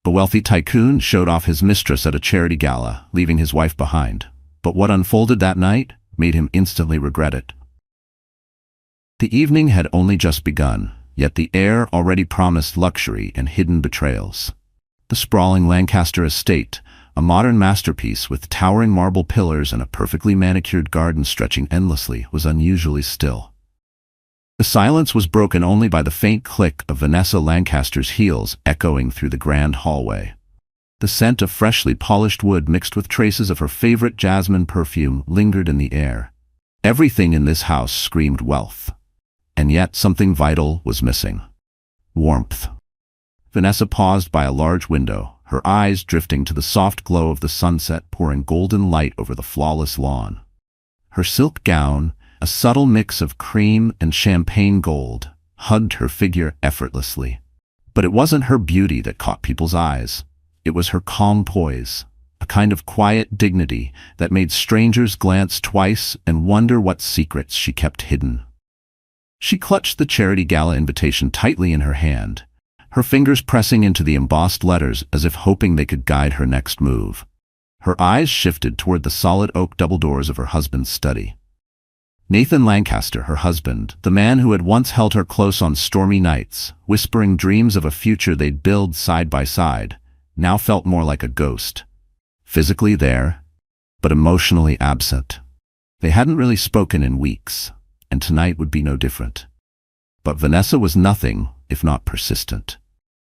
A wealthy tycoon showed off his mistress at a charity gala, leaving his wife behind. But what unfolded that night made him instantly regret it. The evening had only just begun, yet the air already promised luxury and hidden betrayals. The sprawling Lancaster estate, a modern masterpiece with towering marble pillars and a perfectly manicured garden stretching endlessly, was unusually still. The silence was broken only by the faint click of Vanessa Lancaster's heels echoing through the grand hallway. The scent of freshly polished wood mixed with traces of her favorite jasmine perfume lingered in the air. Everything in this house screamed wealth. And yet something vital was missing. Warmth. Vanessa paused by a large window, her eyes drifting to the soft glow of the sunset pouring golden light over the flawless lawn. Her silk gown, a subtle mix of cream and champagne gold, hugged her figure effortlessly. But it wasn't her beauty that caught people's eyes. It was her calm poise, a kind of quiet dignity that made strangers glance twice and wonder what secrets she kept hidden. She clutched the charity gala invitation tightly in her hand, her fingers pressing into the embossed letters as if hoping they could guide her next move. Her eyes shifted toward the solid oak double doors of her husband's study. Nathan Lancaster, her husband, the man who had once held her close on stormy nights, whispering dreams of a future they'd build side by side, now felt more like a ghost. Physically there, but emotionally absent. They hadn't really spoken in weeks, and tonight would be no different. But Vanessa was nothing if not persistent.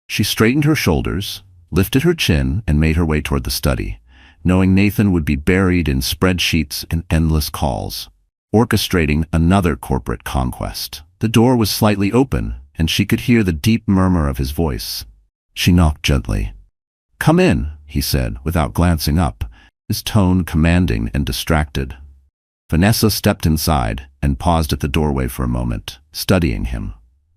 She straightened her shoulders, lifted her chin, and made her way toward the study, knowing Nathan would be buried in spreadsheets and endless calls, orchestrating another corporate conquest. The door was slightly open, and she could hear the deep murmur of his voice. She knocked gently. "Come in," he said, without glancing up, his tone commanding and distracted. Vanessa stepped inside and paused at the doorway for a moment, studying him.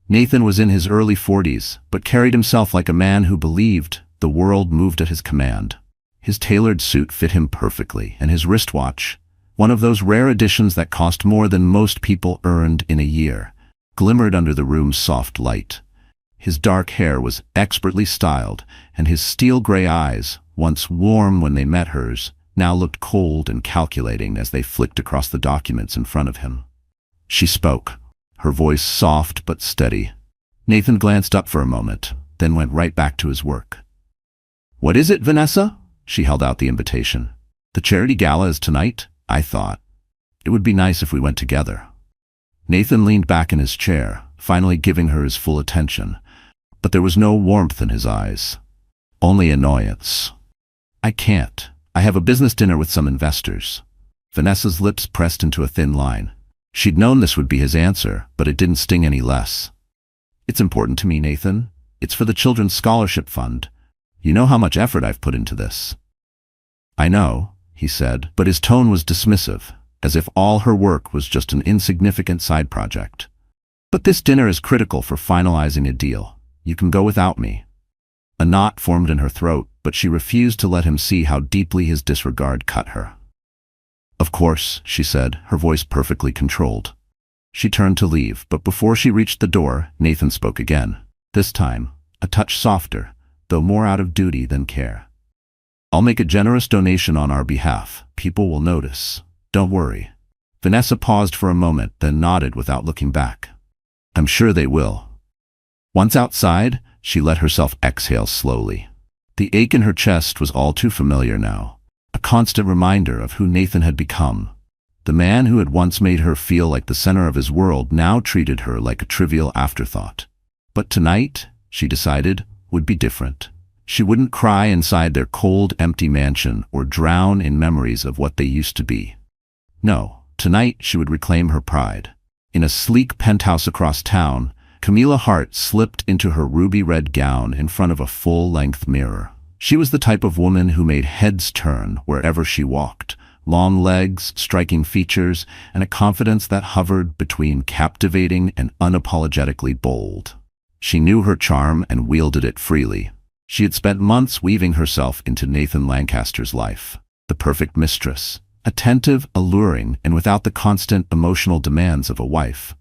Nathan was in his early 40s, but carried himself like a man who believed the world moved at his command. His tailored suit fit him perfectly, and his wristwatch, one of those rare editions that cost more than most people earned in a year, glimmered under the room's soft light. His dark hair was expertly styled, and his steel-gray eyes, once warm when they met hers, now looked cold and calculating as they flicked across the documents in front of him. She spoke, her voice soft but steady. Nathan glanced up for a moment, then went right back to his work. "What is it, Vanessa?" She held out the invitation. "The charity gala is tonight, I thought. It would be nice if we went together." Nathan leaned back in his chair, finally giving her his full attention, but there was no warmth in his eyes, only annoyance. "I can't. I have a business dinner with some investors." Vanessa's lips pressed into a thin line. She'd known this would be his answer, but it didn't sting any less. "It's important to me, Nathan. It's for the Children's Scholarship Fund. You know how much effort I've put into this." "I know," he said, but his tone was dismissive, as if all her work was just an insignificant side project. "But this dinner is critical for finalizing a deal. You can go without me." A knot formed in her throat, but she refused to let him see how deeply his disregard cut her. "Of course," she said, her voice perfectly controlled. She turned to leave, but before she reached the door, Nathan spoke again, this time a touch softer, though more out of duty than care. "I'll make a generous donation on our behalf. People will notice. Don't worry." Vanessa paused for a moment, then nodded without looking back. "I'm sure they will." Once outside, she let herself exhale slowly. The ache in her chest was all too familiar now, a constant reminder of who Nathan had become. The man who had once made her feel like the center of his world now treated her like a trivial afterthought. But tonight, she decided, would be different. She wouldn't cry inside their cold, empty mansion or drown in memories of what they used to be. No, tonight she would reclaim her pride. In a sleek penthouse across town, Camilla Hart slipped into her ruby-red gown in front of a full-length mirror. She was the type of woman who made heads turn wherever she walked, long legs, striking features, and a confidence that hovered between captivating and unapologetically bold. She knew her charm and wielded it freely. She had spent months weaving herself into Nathan Lancaster's life, the perfect mistress, attentive, alluring, and without the constant emotional demands of a wife.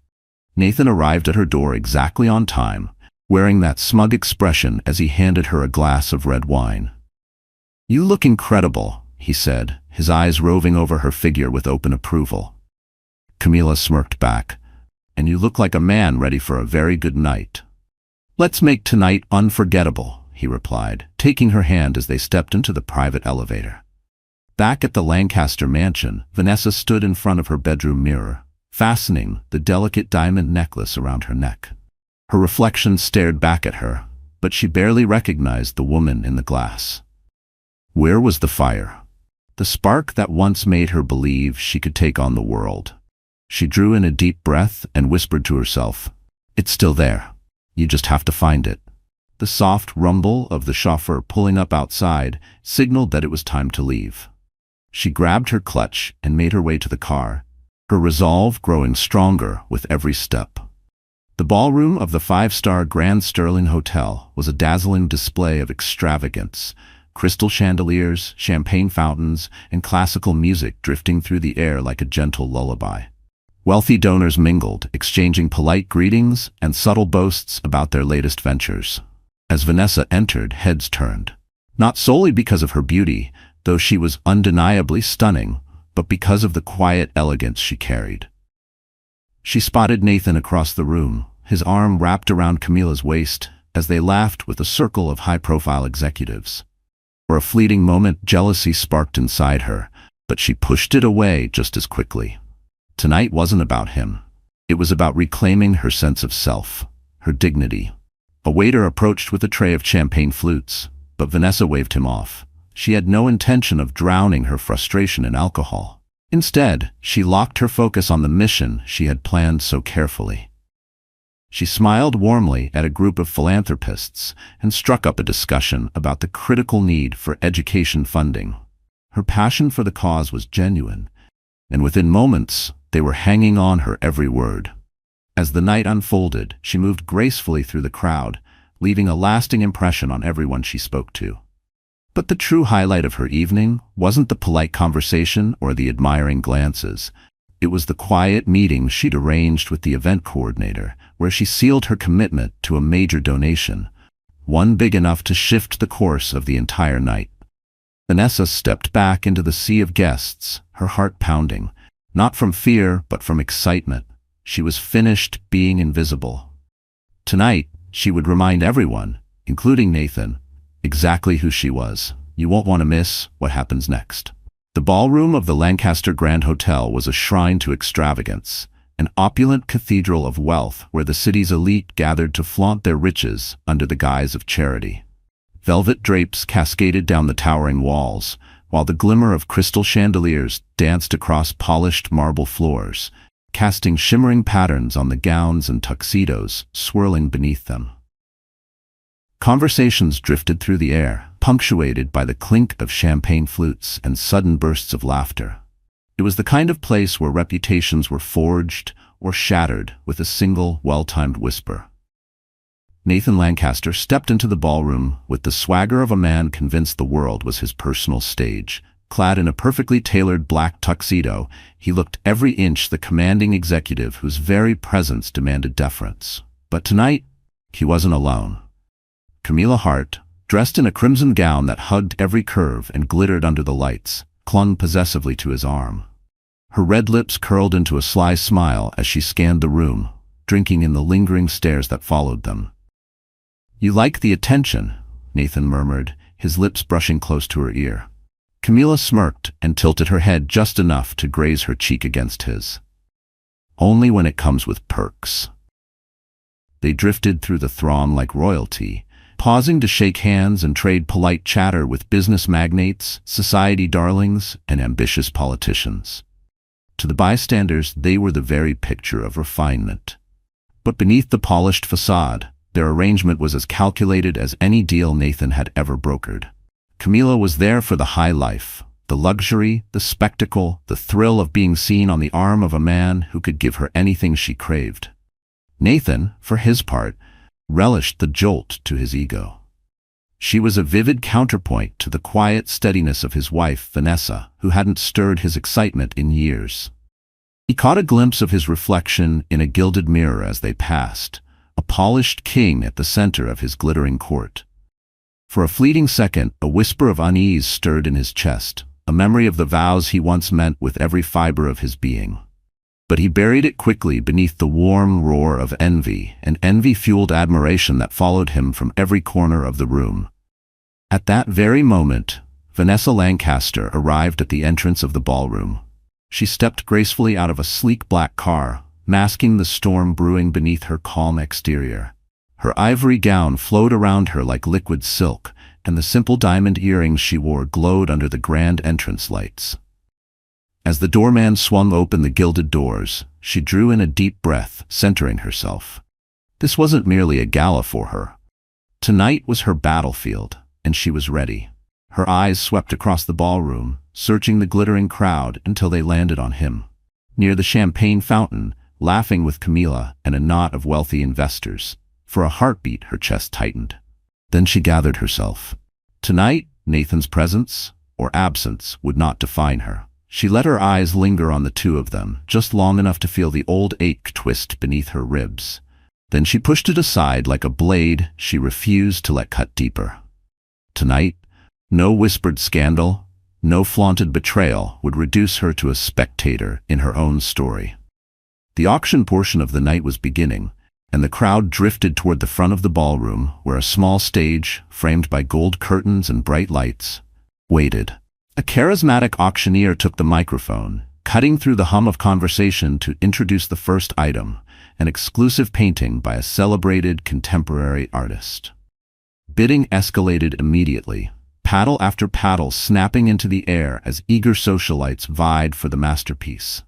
Nathan arrived at her door exactly on time, wearing that smug expression as he handed her a glass of red wine. "You look incredible," he said, his eyes roving over her figure with open approval. Camila smirked back. "And you look like a man ready for a very good night." "Let's make tonight unforgettable," he replied, taking her hand as they stepped into the private elevator. Back at the Lancaster mansion, Vanessa stood in front of her bedroom mirror, fastening the delicate diamond necklace around her neck. Her reflection stared back at her, but she barely recognized the woman in the glass. Where was the fire? The spark that once made her believe she could take on the world. She drew in a deep breath and whispered to herself, "It's still there. You just have to find it." The soft rumble of the chauffeur pulling up outside signaled that it was time to leave. She grabbed her clutch and made her way to the car, her resolve growing stronger with every step. The ballroom of the five-star Grand Sterling Hotel was a dazzling display of extravagance, crystal chandeliers, champagne fountains, and classical music drifting through the air like a gentle lullaby. Wealthy donors mingled, exchanging polite greetings and subtle boasts about their latest ventures. As Vanessa entered, heads turned. Not solely because of her beauty, though she was undeniably stunning, but because of the quiet elegance she carried. She spotted Nathan across the room, his arm wrapped around Camila's waist, as they laughed with a circle of high-profile executives. For a fleeting moment, jealousy sparked inside her, but she pushed it away just as quickly. Tonight wasn't about him. It was about reclaiming her sense of self, her dignity. A waiter approached with a tray of champagne flutes, but Vanessa waved him off. She had no intention of drowning her frustration in alcohol. Instead, she locked her focus on the mission she had planned so carefully. She smiled warmly at a group of philanthropists and struck up a discussion about the critical need for education funding. Her passion for the cause was genuine, and within moments, they were hanging on her every word. As the night unfolded, she moved gracefully through the crowd, leaving a lasting impression on everyone she spoke to. But the true highlight of her evening wasn't the polite conversation or the admiring glances. It was the quiet meeting she'd arranged with the event coordinator, where she sealed her commitment to a major donation, one big enough to shift the course of the entire night. Vanessa stepped back into the sea of guests, her heart pounding, not from fear but from excitement. She was finished being invisible. Tonight, she would remind everyone, including Nathan, exactly who she was. You won't want to miss what happens next. The ballroom of the Lancaster Grand Hotel was a shrine to extravagance, an opulent cathedral of wealth where the city's elite gathered to flaunt their riches under the guise of charity. Velvet drapes cascaded down the towering walls, while the glimmer of crystal chandeliers danced across polished marble floors, casting shimmering patterns on the gowns and tuxedos swirling beneath them. Conversations drifted through the air, punctuated by the clink of champagne flutes and sudden bursts of laughter. It was the kind of place where reputations were forged or shattered with a single, well-timed whisper. Nathan Lancaster stepped into the ballroom with the swagger of a man convinced the world was his personal stage. Clad in a perfectly tailored black tuxedo, he looked every inch the commanding executive whose very presence demanded deference. But tonight, he wasn't alone. Camila Hart, dressed in a crimson gown that hugged every curve and glittered under the lights, clung possessively to his arm. Her red lips curled into a sly smile as she scanned the room, drinking in the lingering stares that followed them. "You like the attention," Nathan murmured, his lips brushing close to her ear. Camila smirked and tilted her head just enough to graze her cheek against his. "Only when it comes with perks." They drifted through the throng like royalty, pausing to shake hands and trade polite chatter with business magnates, society darlings, and ambitious politicians. To the bystanders, they were the very picture of refinement. But beneath the polished facade, their arrangement was as calculated as any deal Nathan had ever brokered. Camila was there for the high life, the luxury, the spectacle, the thrill of being seen on the arm of a man who could give her anything she craved. Nathan, for his part, relished the jolt to his ego. She was a vivid counterpoint to the quiet steadiness of his wife, Vanessa, who hadn't stirred his excitement in years. He caught a glimpse of his reflection in a gilded mirror as they passed, a polished king at the center of his glittering court. For a fleeting second, a whisper of unease stirred in his chest, a memory of the vows he once meant with every fiber of his being. But he buried it quickly beneath the warm roar of envy, and envy-fueled admiration that followed him from every corner of the room. At that very moment, Vanessa Lancaster arrived at the entrance of the ballroom. She stepped gracefully out of a sleek black car, masking the storm brewing beneath her calm exterior. Her ivory gown flowed around her like liquid silk, and the simple diamond earrings she wore glowed under the grand entrance lights. As the doorman swung open the gilded doors, she drew in a deep breath, centering herself. This wasn't merely a gala for her. Tonight was her battlefield, and she was ready. Her eyes swept across the ballroom, searching the glittering crowd until they landed on him. Near the champagne fountain, laughing with Camilla and a knot of wealthy investors. For a heartbeat, her chest tightened. Then she gathered herself. Tonight, Nathan's presence, or absence, would not define her. She let her eyes linger on the two of them, just long enough to feel the old ache twist beneath her ribs. Then she pushed it aside like a blade she refused to let cut deeper. Tonight, no whispered scandal, no flaunted betrayal would reduce her to a spectator in her own story. The auction portion of the night was beginning, and the crowd drifted toward the front of the ballroom, where a small stage, framed by gold curtains and bright lights, waited. A charismatic auctioneer took the microphone, cutting through the hum of conversation to introduce the first item, an exclusive painting by a celebrated contemporary artist. Bidding escalated immediately, paddle after paddle snapping into the air as eager socialites vied for the masterpiece.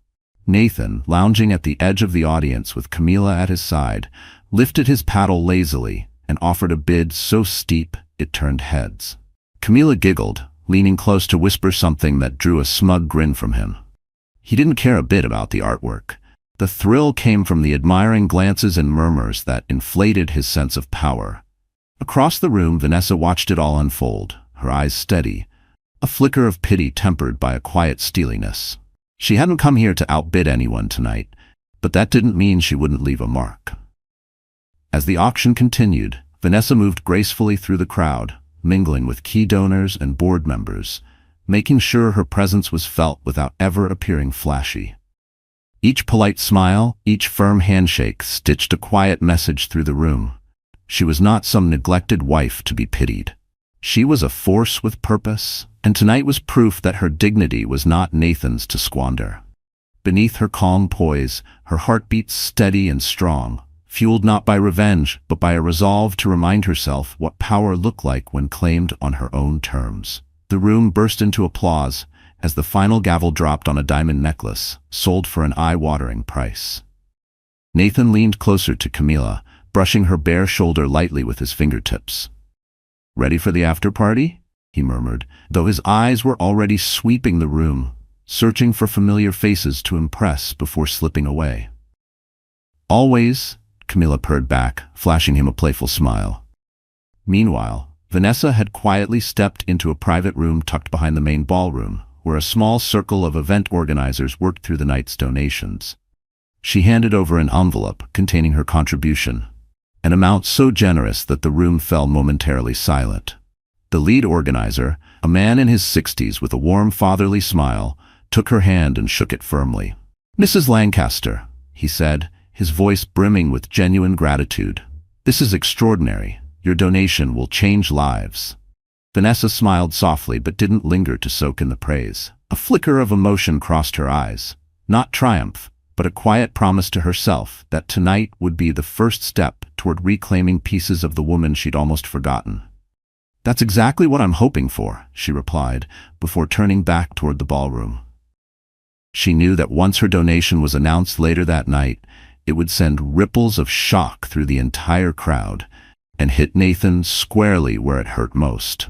Nathan, lounging at the edge of the audience with Camilla at his side, lifted his paddle lazily and offered a bid so steep it turned heads. Camilla giggled, leaning close to whisper something that drew a smug grin from him. He didn't care a bit about the artwork. The thrill came from the admiring glances and murmurs that inflated his sense of power. Across the room, Vanessa watched it all unfold, her eyes steady, a flicker of pity tempered by a quiet steeliness. She hadn't come here to outbid anyone tonight, but that didn't mean she wouldn't leave a mark. As the auction continued, Vanessa moved gracefully through the crowd, mingling with key donors and board members, making sure her presence was felt without ever appearing flashy. Each polite smile, each firm handshake stitched a quiet message through the room. She was not some neglected wife to be pitied. She was a force with purpose, and tonight was proof that her dignity was not Nathan's to squander. Beneath her calm poise, her heart beat steady and strong, fueled not by revenge, but by a resolve to remind herself what power looked like when claimed on her own terms. The room burst into applause as the final gavel dropped on a diamond necklace, sold for an eye-watering price. Nathan leaned closer to Camilla, brushing her bare shoulder lightly with his fingertips. "Ready for the after-party?" he murmured, though his eyes were already sweeping the room, searching for familiar faces to impress before slipping away. "Always," Camilla purred back, flashing him a playful smile. Meanwhile, Vanessa had quietly stepped into a private room tucked behind the main ballroom, where a small circle of event organizers worked through the night's donations. She handed over an envelope containing her contribution, an amount so generous that the room fell momentarily silent. The lead organizer, a man in his 60s with a warm fatherly smile, took her hand and shook it firmly. "Mrs. Lancaster," he said, his voice brimming with genuine gratitude. "This is extraordinary. Your donation will change lives." Vanessa smiled softly but didn't linger to soak in the praise. A flicker of emotion crossed her eyes. Not triumph, but a quiet promise to herself that tonight would be the first step toward reclaiming pieces of the woman she'd almost forgotten. "That's exactly what I'm hoping for," she replied, before turning back toward the ballroom. She knew that once her donation was announced later that night, it would send ripples of shock through the entire crowd and hit Nathan squarely where it hurt most.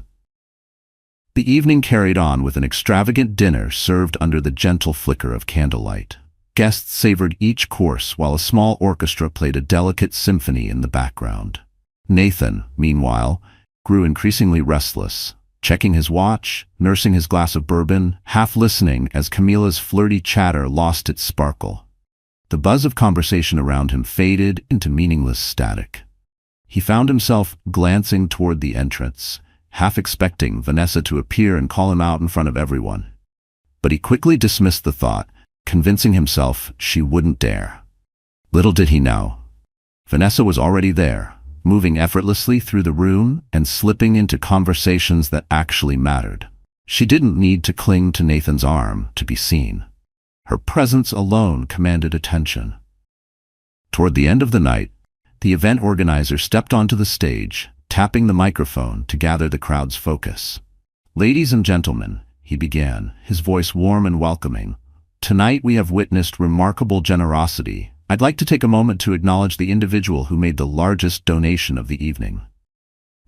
The evening carried on with an extravagant dinner served under the gentle flicker of candlelight. Guests savored each course while a small orchestra played a delicate symphony in the background. Nathan, meanwhile, grew increasingly restless, checking his watch, nursing his glass of bourbon, half listening as Camilla's flirty chatter lost its sparkle. The buzz of conversation around him faded into meaningless static. He found himself glancing toward the entrance, half expecting Vanessa to appear and call him out in front of everyone. But he quickly dismissed the thought, convincing himself she wouldn't dare. Little did he know, Vanessa was already there, moving effortlessly through the room and slipping into conversations that actually mattered. She didn't need to cling to Nathan's arm to be seen. Her presence alone commanded attention. Toward the end of the night, the event organizer stepped onto the stage, tapping the microphone to gather the crowd's focus. "Ladies and gentlemen," he began, his voice warm and welcoming, "tonight we have witnessed remarkable generosity. I'd like to take a moment to acknowledge the individual who made the largest donation of the evening."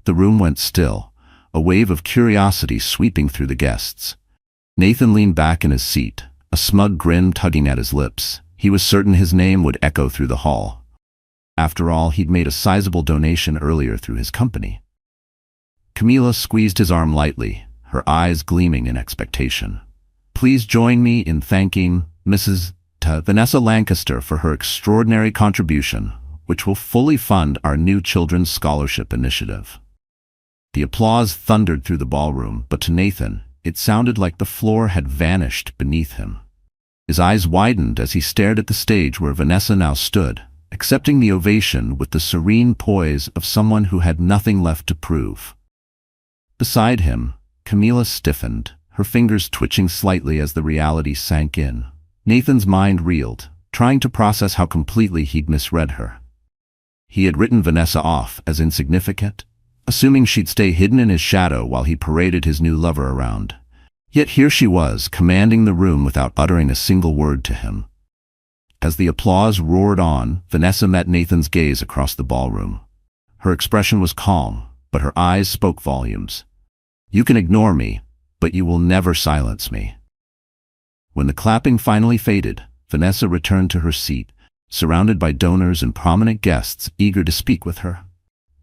The room went still, a wave of curiosity sweeping through the guests. Nathan leaned back in his seat, a smug grin tugging at his lips. He was certain his name would echo through the hall. After all, he'd made a sizable donation earlier through his company. Camila squeezed his arm lightly, her eyes gleaming in expectation. "Please join me in thanking Mrs. Vanessa Lancaster for her extraordinary contribution, which will fully fund our new children's scholarship initiative." The applause thundered through the ballroom, but to Nathan, it sounded like the floor had vanished beneath him. His eyes widened as he stared at the stage where Vanessa now stood, accepting the ovation with the serene poise of someone who had nothing left to prove. Beside him, Camila stiffened, her fingers twitching slightly as the reality sank in. Nathan's mind reeled, trying to process how completely he'd misread her. He had written Vanessa off as insignificant, assuming she'd stay hidden in his shadow while he paraded his new lover around. Yet here she was, commanding the room without uttering a single word to him. As the applause roared on, Vanessa met Nathan's gaze across the ballroom. Her expression was calm, but her eyes spoke volumes. "You can ignore me, but you will never silence me." When the clapping finally faded, Vanessa returned to her seat, surrounded by donors and prominent guests eager to speak with her.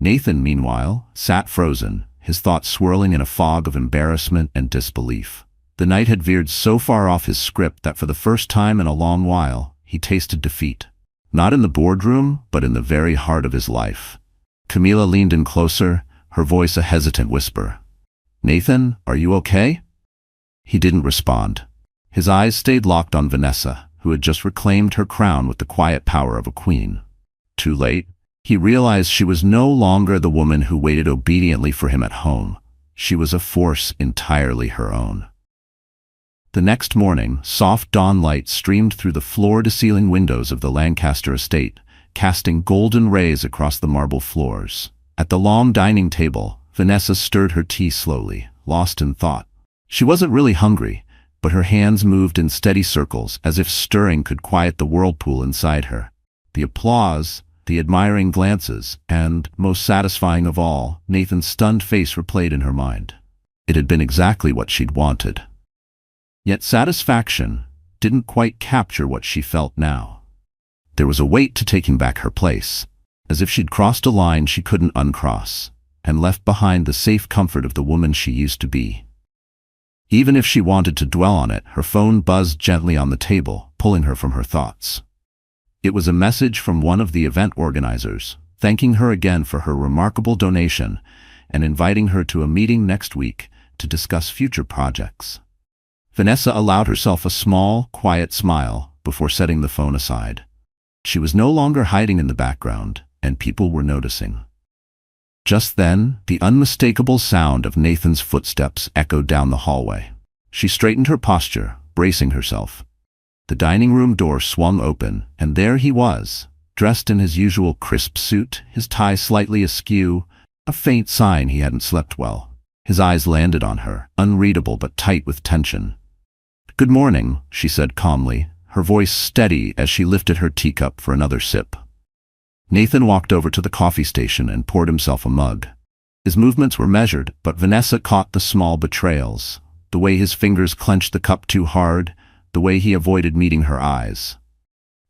Nathan, meanwhile, sat frozen, his thoughts swirling in a fog of embarrassment and disbelief. The night had veered so far off his script that for the first time in a long while, he tasted defeat. Not in the boardroom, but in the very heart of his life. Camila leaned in closer, her voice a hesitant whisper. "Nathan, are you okay?" He didn't respond. His eyes stayed locked on Vanessa, who had just reclaimed her crown with the quiet power of a queen. Too late, he realized she was no longer the woman who waited obediently for him at home. She was a force entirely her own. The next morning, soft dawn light streamed through the floor-to-ceiling windows of the Lancaster estate, casting golden rays across the marble floors. At the long dining table, Vanessa stirred her tea slowly, lost in thought. She wasn't really hungry, but her hands moved in steady circles as if stirring could quiet the whirlpool inside her. The applause, the admiring glances, and, most satisfying of all, Nathan's stunned face replayed in her mind. It had been exactly what she'd wanted. Yet satisfaction didn't quite capture what she felt now. There was a weight to taking back her place, as if she'd crossed a line she couldn't uncross, and left behind the safe comfort of the woman she used to be. Even if she wanted to dwell on it, her phone buzzed gently on the table, pulling her from her thoughts. It was a message from one of the event organizers, thanking her again for her remarkable donation and inviting her to a meeting next week to discuss future projects. Vanessa allowed herself a small, quiet smile before setting the phone aside. She was no longer hiding in the background, and people were noticing. Just then, the unmistakable sound of Nathan's footsteps echoed down the hallway. She straightened her posture, bracing herself. The dining room door swung open, and there he was, dressed in his usual crisp suit, his tie slightly askew, a faint sign he hadn't slept well. His eyes landed on her, unreadable but tight with tension. "Good morning," she said calmly, her voice steady as she lifted her teacup for another sip. Nathan walked over to the coffee station and poured himself a mug. His movements were measured, but Vanessa caught the small betrayals, the way his fingers clenched the cup too hard, the way he avoided meeting her eyes.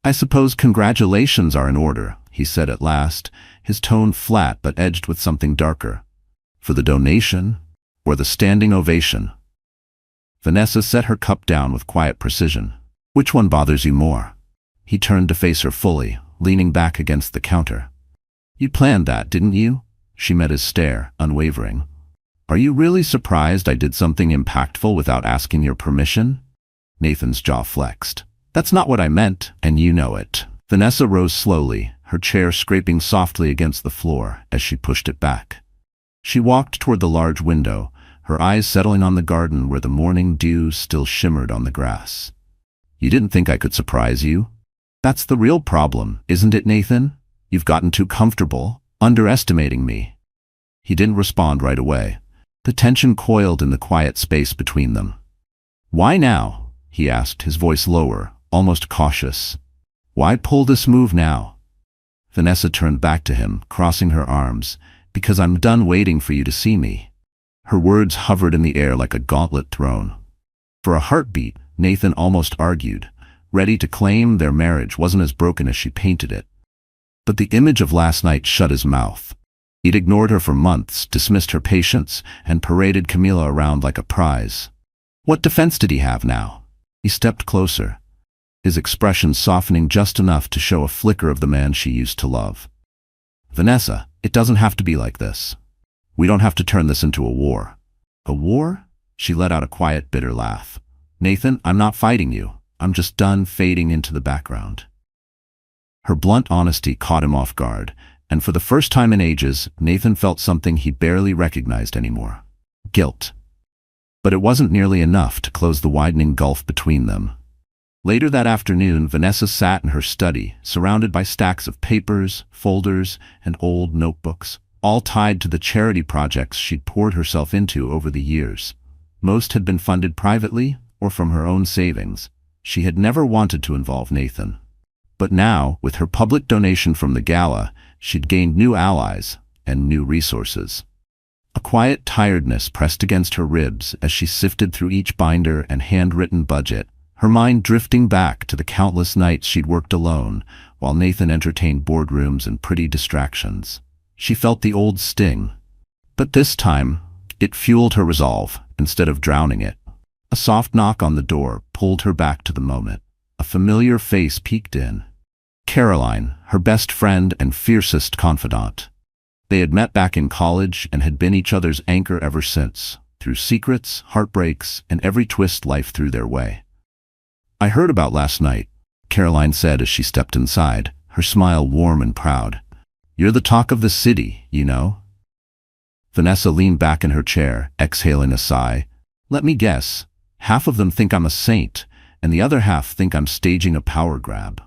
"I suppose congratulations are in order," he said at last, his tone flat but edged with something darker. "For the donation, or the standing ovation?" Vanessa set her cup down with quiet precision. "Which one bothers you more?" He turned to face her fully, leaning back against the counter. You planned that, didn't you? She met his stare, unwavering. Are you really surprised I did something impactful without asking your permission? Nathan's jaw flexed. That's not what I meant, and you know it. Vanessa rose slowly, her chair scraping softly against the floor as she pushed it back. She walked toward the large window, her eyes settling on the garden where the morning dew still shimmered on the grass. You didn't think I could surprise you? That's the real problem, isn't it, Nathan? You've gotten too comfortable, underestimating me. He didn't respond right away. The tension coiled in the quiet space between them. Why now? He asked, his voice lower, almost cautious. Why pull this move now? Vanessa turned back to him, crossing her arms. Because I'm done waiting for you to see me. Her words hovered in the air like a gauntlet thrown. For a heartbeat, Nathan almost argued, ready to claim their marriage wasn't as broken as she painted it. But the image of last night shut his mouth. He'd ignored her for months, dismissed her patience, and paraded Camila around like a prize. What defense did he have now? He stepped closer, his expression softening just enough to show a flicker of the man she used to love. Vanessa, it doesn't have to be like this. We don't have to turn this into a war. A war? She let out a quiet, bitter laugh. Nathan, I'm not fighting you. I'm just done fading into the background. Her blunt honesty caught him off guard, and for the first time in ages, Nathan felt something he barely recognized anymore. Guilt. But it wasn't nearly enough to close the widening gulf between them. Later that afternoon, Vanessa sat in her study, surrounded by stacks of papers, folders, and old notebooks, all tied to the charity projects she'd poured herself into over the years. Most had been funded privately or from her own savings. She had never wanted to involve Nathan. But now, with her public donation from the Gala, she'd gained new allies and new resources. A quiet tiredness pressed against her ribs as she sifted through each binder and handwritten budget, her mind drifting back to the countless nights she'd worked alone, while Nathan entertained boardrooms and pretty distractions. She felt the old sting. But this time, it fueled her resolve instead of drowning it. A soft knock on the door pulled her back to the moment. A familiar face peeked in. Caroline, her best friend and fiercest confidant. They had met back in college and had been each other's anchor ever since, through secrets, heartbreaks, and every twist life threw their way. I heard about last night, Caroline said as she stepped inside, her smile warm and proud. You're the talk of the city, you know. Vanessa leaned back in her chair, exhaling a sigh. Let me guess, half of them think I'm a saint, and the other half think I'm staging a power grab.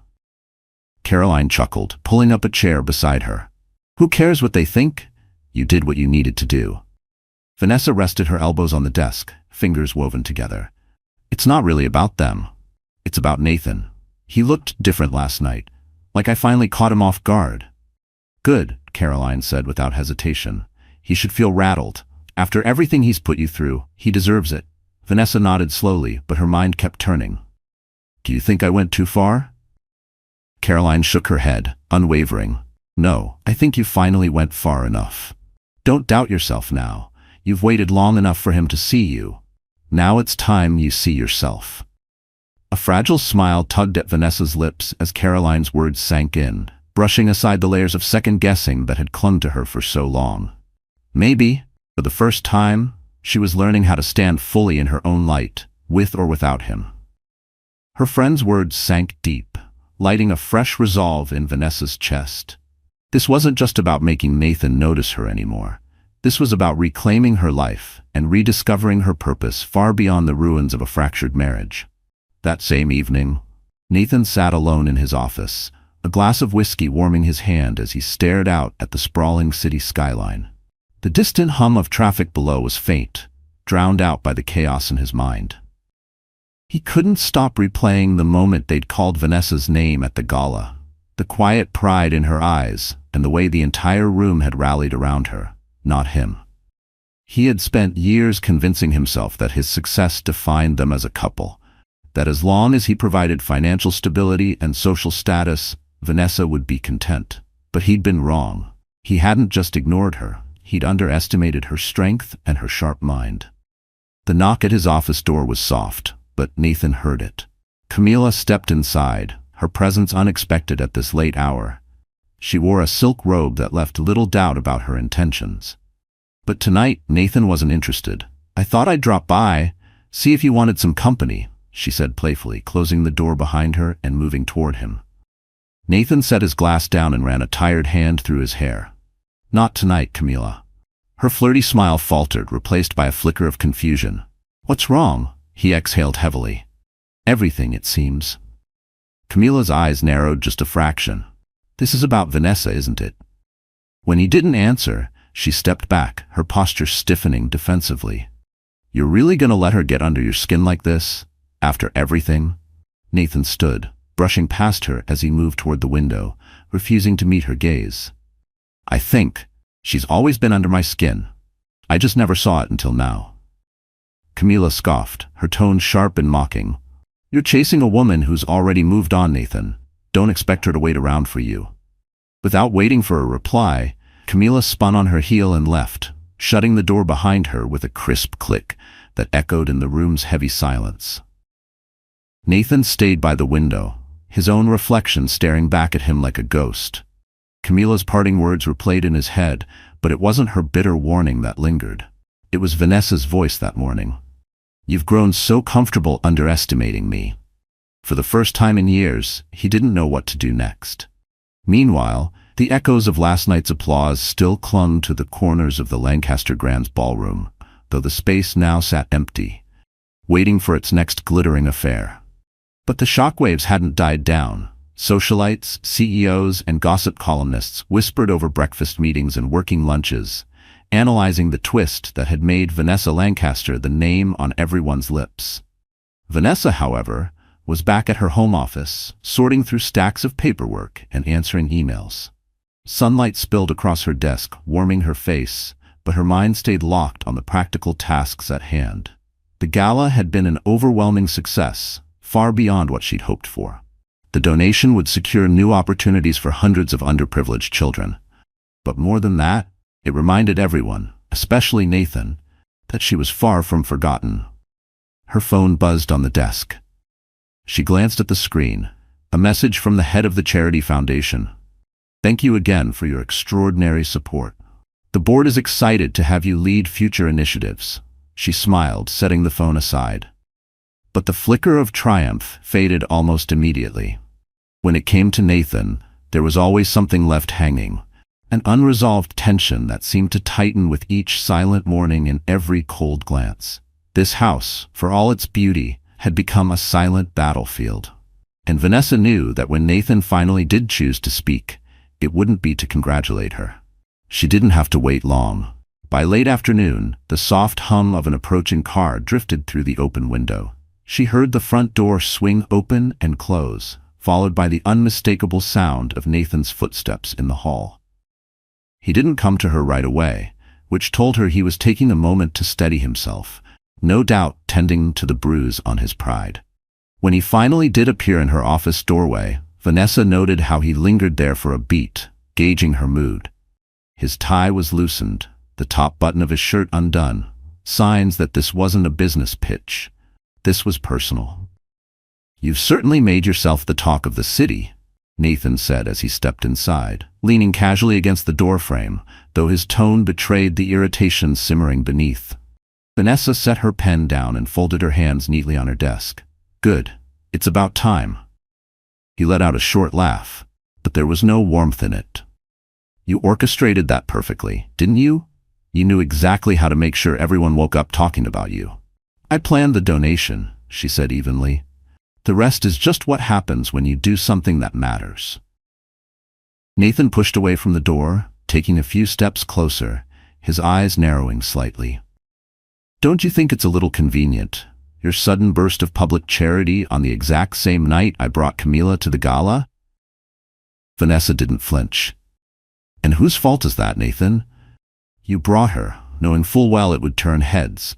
Caroline chuckled, pulling up a chair beside her. Who cares what they think? You did what you needed to do. Vanessa rested her elbows on the desk, fingers woven together. It's not really about them. It's about Nathan. He looked different last night, like I finally caught him off guard. Good, Caroline said without hesitation. He should feel rattled. After everything he's put you through, he deserves it. Vanessa nodded slowly, but her mind kept turning. Do you think I went too far? Caroline shook her head, unwavering. No, I think you finally went far enough. Don't doubt yourself now. You've waited long enough for him to see you. Now it's time you see yourself. A fragile smile tugged at Vanessa's lips as Caroline's words sank in, brushing aside the layers of second-guessing that had clung to her for so long. Maybe, for the first time, she was learning how to stand fully in her own light, with or without him. Her friend's words sank deep, lighting a fresh resolve in Vanessa's chest. This wasn't just about making Nathan notice her anymore. This was about reclaiming her life and rediscovering her purpose far beyond the ruins of a fractured marriage. That same evening, Nathan sat alone in his office, a glass of whiskey warming his hand as he stared out at the sprawling city skyline. The distant hum of traffic below was faint, drowned out by the chaos in his mind. He couldn't stop replaying the moment they'd called Vanessa's name at the gala, the quiet pride in her eyes, and the way the entire room had rallied around her, not him. He had spent years convincing himself that his success defined them as a couple, that as long as he provided financial stability and social status, Vanessa would be content. But he'd been wrong. He hadn't just ignored her, he'd underestimated her strength and her sharp mind. The knock at his office door was soft, but Nathan heard it. Camila stepped inside, her presence unexpected at this late hour. She wore a silk robe that left little doubt about her intentions. But tonight, Nathan wasn't interested. "I thought I'd drop by, see if you wanted some company," she said playfully, closing the door behind her and moving toward him. Nathan set his glass down and ran a tired hand through his hair. "Not tonight, Camila." Her flirty smile faltered, replaced by a flicker of confusion. "What's wrong?" He exhaled heavily. "Everything, it seems." Camila's eyes narrowed just a fraction. "This is about Vanessa, isn't it?" When he didn't answer, she stepped back, her posture stiffening defensively. "You're really gonna let her get under your skin like this? After everything?" Nathan stood, brushing past her as he moved toward the window, refusing to meet her gaze. "I think she's always been under my skin. I just never saw it until now." Camila scoffed, her tone sharp and mocking. "You're chasing a woman who's already moved on, Nathan. Don't expect her to wait around for you." Without waiting for a reply, Camila spun on her heel and left, shutting the door behind her with a crisp click that echoed in the room's heavy silence. Nathan stayed by the window, his own reflection staring back at him like a ghost. Camila's parting words replayed in his head, but it wasn't her bitter warning that lingered. It was Vanessa's voice that morning. "You've grown so comfortable underestimating me." For the first time in years, he didn't know what to do next. Meanwhile, the echoes of last night's applause still clung to the corners of the Lancaster Grand's ballroom, though the space now sat empty, waiting for its next glittering affair. But the shockwaves hadn't died down. Socialites, CEOs, and gossip columnists whispered over breakfast meetings and working lunches, analyzing the twist that had made Vanessa Lancaster the name on everyone's lips. Vanessa, however, was back at her home office, sorting through stacks of paperwork and answering emails. Sunlight spilled across her desk, warming her face, but her mind stayed locked on the practical tasks at hand. The gala had been an overwhelming success, far beyond what she'd hoped for. The donation would secure new opportunities for hundreds of underprivileged children. But more than that, it reminded everyone, especially Nathan, that she was far from forgotten. Her phone buzzed on the desk. She glanced at the screen, a message from the head of the charity foundation. "Thank you again for your extraordinary support. The board is excited to have you lead future initiatives." She smiled, setting the phone aside. But the flicker of triumph faded almost immediately. When it came to Nathan, there was always something left hanging, an unresolved tension that seemed to tighten with each silent morning and every cold glance. This house, for all its beauty, had become a silent battlefield. And Vanessa knew that when Nathan finally did choose to speak, it wouldn't be to congratulate her. She didn't have to wait long. By late afternoon, the soft hum of an approaching car drifted through the open window. She heard the front door swing open and close, followed by the unmistakable sound of Nathan's footsteps in the hall. He didn't come to her right away, which told her he was taking a moment to steady himself, no doubt tending to the bruise on his pride. When he finally did appear in her office doorway, Vanessa noted how he lingered there for a beat, gauging her mood. His tie was loosened, the top button of his shirt undone, signs that this wasn't a business pitch. This was personal. "You've certainly made yourself the talk of the city," Nathan said as he stepped inside, leaning casually against the doorframe, though his tone betrayed the irritation simmering beneath. Vanessa set her pen down and folded her hands neatly on her desk. "Good. It's about time." He let out a short laugh, but there was no warmth in it. "You orchestrated that perfectly, didn't you? You knew exactly how to make sure everyone woke up talking about you." "I planned the donation," she said evenly. "The rest is just what happens when you do something that matters." Nathan pushed away from the door, taking a few steps closer, his eyes narrowing slightly. "Don't you think it's a little convenient? Your sudden burst of public charity on the exact same night I brought Camila to the gala?" Vanessa didn't flinch. "And whose fault is that, Nathan? You brought her, knowing full well it would turn heads.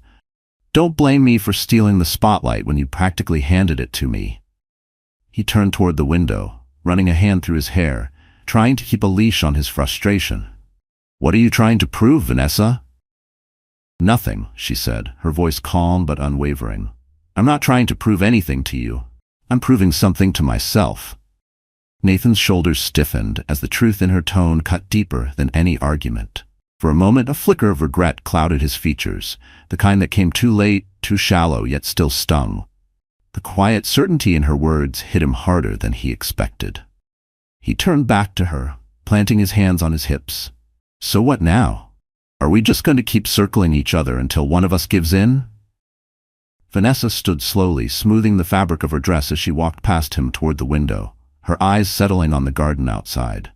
Don't blame me for stealing the spotlight when you practically handed it to me." He turned toward the window, running a hand through his hair, trying to keep a leash on his frustration. "What are you trying to prove, Vanessa?" "Nothing," she said, her voice calm but unwavering. "I'm not trying to prove anything to you. I'm proving something to myself. Nathan's shoulders stiffened as the truth in her tone cut deeper than any argument. For a moment, a flicker of regret clouded his features, the kind that came too late, too shallow, yet still stung. The quiet certainty in her words hit him harder than he expected. He turned back to her, planting his hands on his hips. So what now? Are we just going to keep circling each other until one of us gives in? Vanessa stood slowly, smoothing the fabric of her dress as she walked past him toward the window, her eyes settling on the garden outside.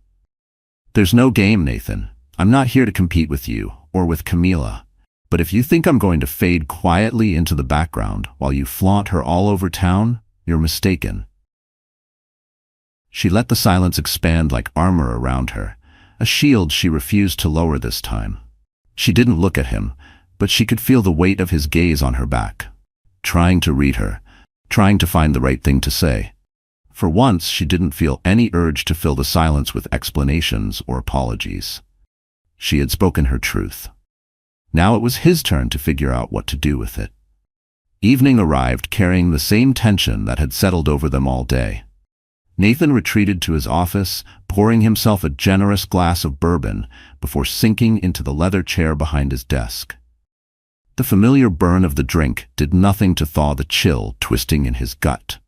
There's no game, Nathan. I'm not here to compete with you, or with Camila. But if you think I'm going to fade quietly into the background while you flaunt her all over town, you're mistaken. She let the silence expand like armor around her, a shield she refused to lower this time. She didn't look at him, but she could feel the weight of his gaze on her back, trying to read her, trying to find the right thing to say. For once, she didn't feel any urge to fill the silence with explanations or apologies. She had spoken her truth. Now it was his turn to figure out what to do with it. Evening arrived carrying the same tension that had settled over them all day. Nathan retreated to his office, pouring himself a generous glass of bourbon before sinking into the leather chair behind his desk. The familiar burn of the drink did nothing to thaw the chill twisting in his gut.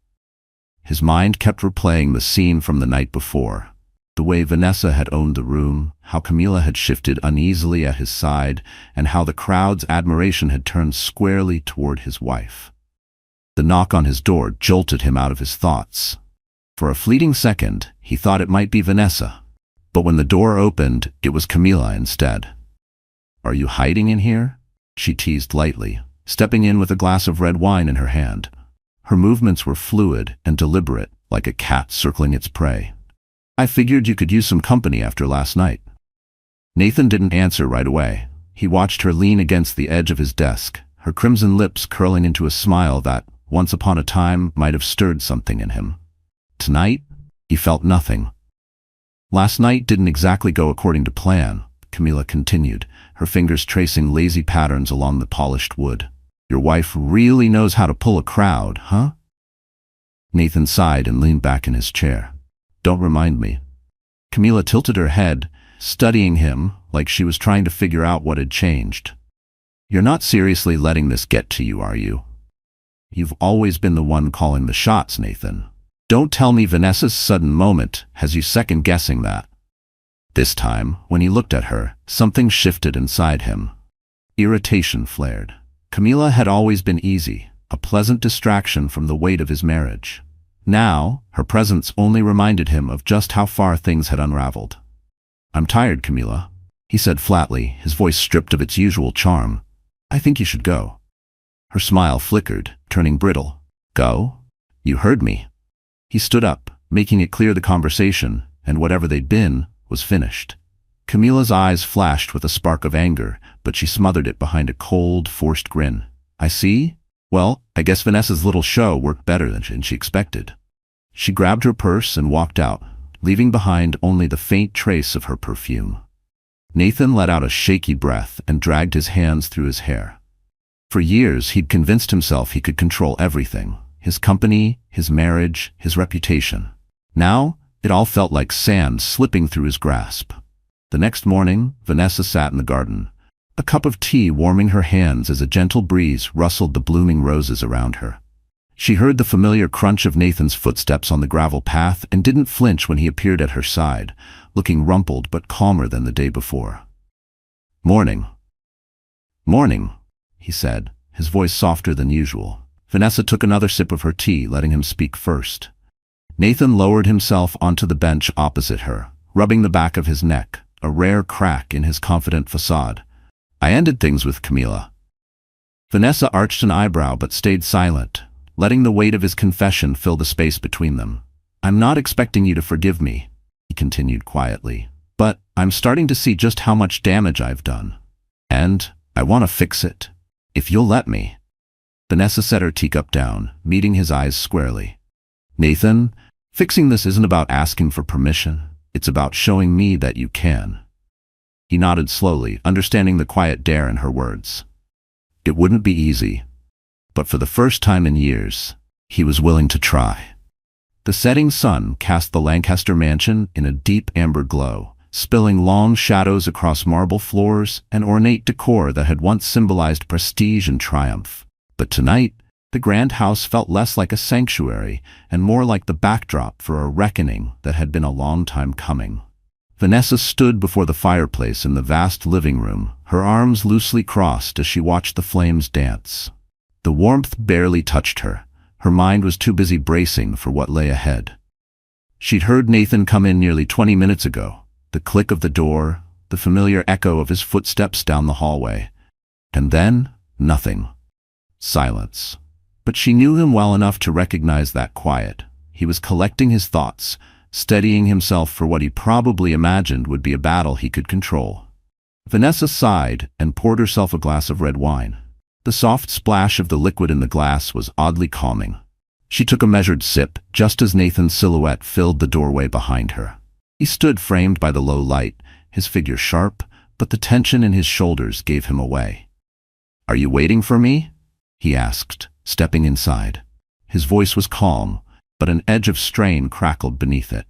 His mind kept replaying the scene from the night before, the way Vanessa had owned the room, how Camila had shifted uneasily at his side, and how the crowd's admiration had turned squarely toward his wife. The knock on his door jolted him out of his thoughts. For a fleeting second, he thought it might be Vanessa. But when the door opened, it was Camila instead. "Are you hiding in here?" she teased lightly, stepping in with a glass of red wine in her hand. Her movements were fluid and deliberate, like a cat circling its prey. "I figured you could use some company after last night." Nathan didn't answer right away. He watched her lean against the edge of his desk, her crimson lips curling into a smile that, once upon a time, might have stirred something in him. Tonight, he felt nothing. "Last night didn't exactly go according to plan," Camila continued, her fingers tracing lazy patterns along the polished wood. "Your wife really knows how to pull a crowd, huh?" Nathan sighed and leaned back in his chair. "Don't remind me." Camila tilted her head, studying him like she was trying to figure out what had changed. "You're not seriously letting this get to you, are you? You've always been the one calling the shots, Nathan. Don't tell me Vanessa's sudden moment has you second-guessing that." This time, when he looked at her, something shifted inside him. Irritation flared. Camila had always been easy, a pleasant distraction from the weight of his marriage. Now, her presence only reminded him of just how far things had unraveled. "I'm tired, Camila," he said flatly, his voice stripped of its usual charm. "I think you should go." Her smile flickered, turning brittle. "Go? You heard me." He stood up, making it clear the conversation, and whatever they'd been, was finished. Camila's eyes flashed with a spark of anger, but she smothered it behind a cold, forced grin. "I see? Well, I guess Vanessa's little show worked better than she expected." She grabbed her purse and walked out, leaving behind only the faint trace of her perfume. Nathan let out a shaky breath and dragged his hands through his hair. For years, he'd convinced himself he could control everything. His company, his marriage, his reputation. Now, it all felt like sand slipping through his grasp. The next morning, Vanessa sat in the garden, a cup of tea warming her hands as a gentle breeze rustled the blooming roses around her. She heard the familiar crunch of Nathan's footsteps on the gravel path and didn't flinch when he appeared at her side, looking rumpled but calmer than the day before. "Morning." "Morning," he said, his voice softer than usual. Vanessa took another sip of her tea, letting him speak first. Nathan lowered himself onto the bench opposite her, rubbing the back of his neck, a rare crack in his confident facade. "I ended things with Camila." Vanessa arched an eyebrow but stayed silent, letting the weight of his confession fill the space between them. "I'm not expecting you to forgive me," he continued quietly, "but I'm starting to see just how much damage I've done. And I want to fix it, if you'll let me." Vanessa set her teacup down, meeting his eyes squarely. "Nathan, fixing this isn't about asking for permission. It's about showing me that you can." He nodded slowly, understanding the quiet dare in her words. It wouldn't be easy, but for the first time in years, he was willing to try. The setting sun cast the Lancaster mansion in a deep amber glow, spilling long shadows across marble floors and ornate decor that had once symbolized prestige and triumph. But tonight, the grand house felt less like a sanctuary and more like the backdrop for a reckoning that had been a long time coming. Vanessa stood before the fireplace in the vast living room, her arms loosely crossed as she watched the flames dance. The warmth barely touched her. Her mind was too busy bracing for what lay ahead. She'd heard Nathan come in nearly 20 minutes ago, the click of the door, the familiar echo of his footsteps down the hallway. And then, nothing. Silence. But she knew him well enough to recognize that quiet. He was collecting his thoughts, steadying himself for what he probably imagined would be a battle he could control. Vanessa sighed and poured herself a glass of red wine. The soft splash of the liquid in the glass was oddly calming. She took a measured sip, just as Nathan's silhouette filled the doorway behind her. He stood framed by the low light, his figure sharp, but the tension in his shoulders gave him away. "Are you waiting for me?" he asked, stepping inside. His voice was calm, but an edge of strain crackled beneath it.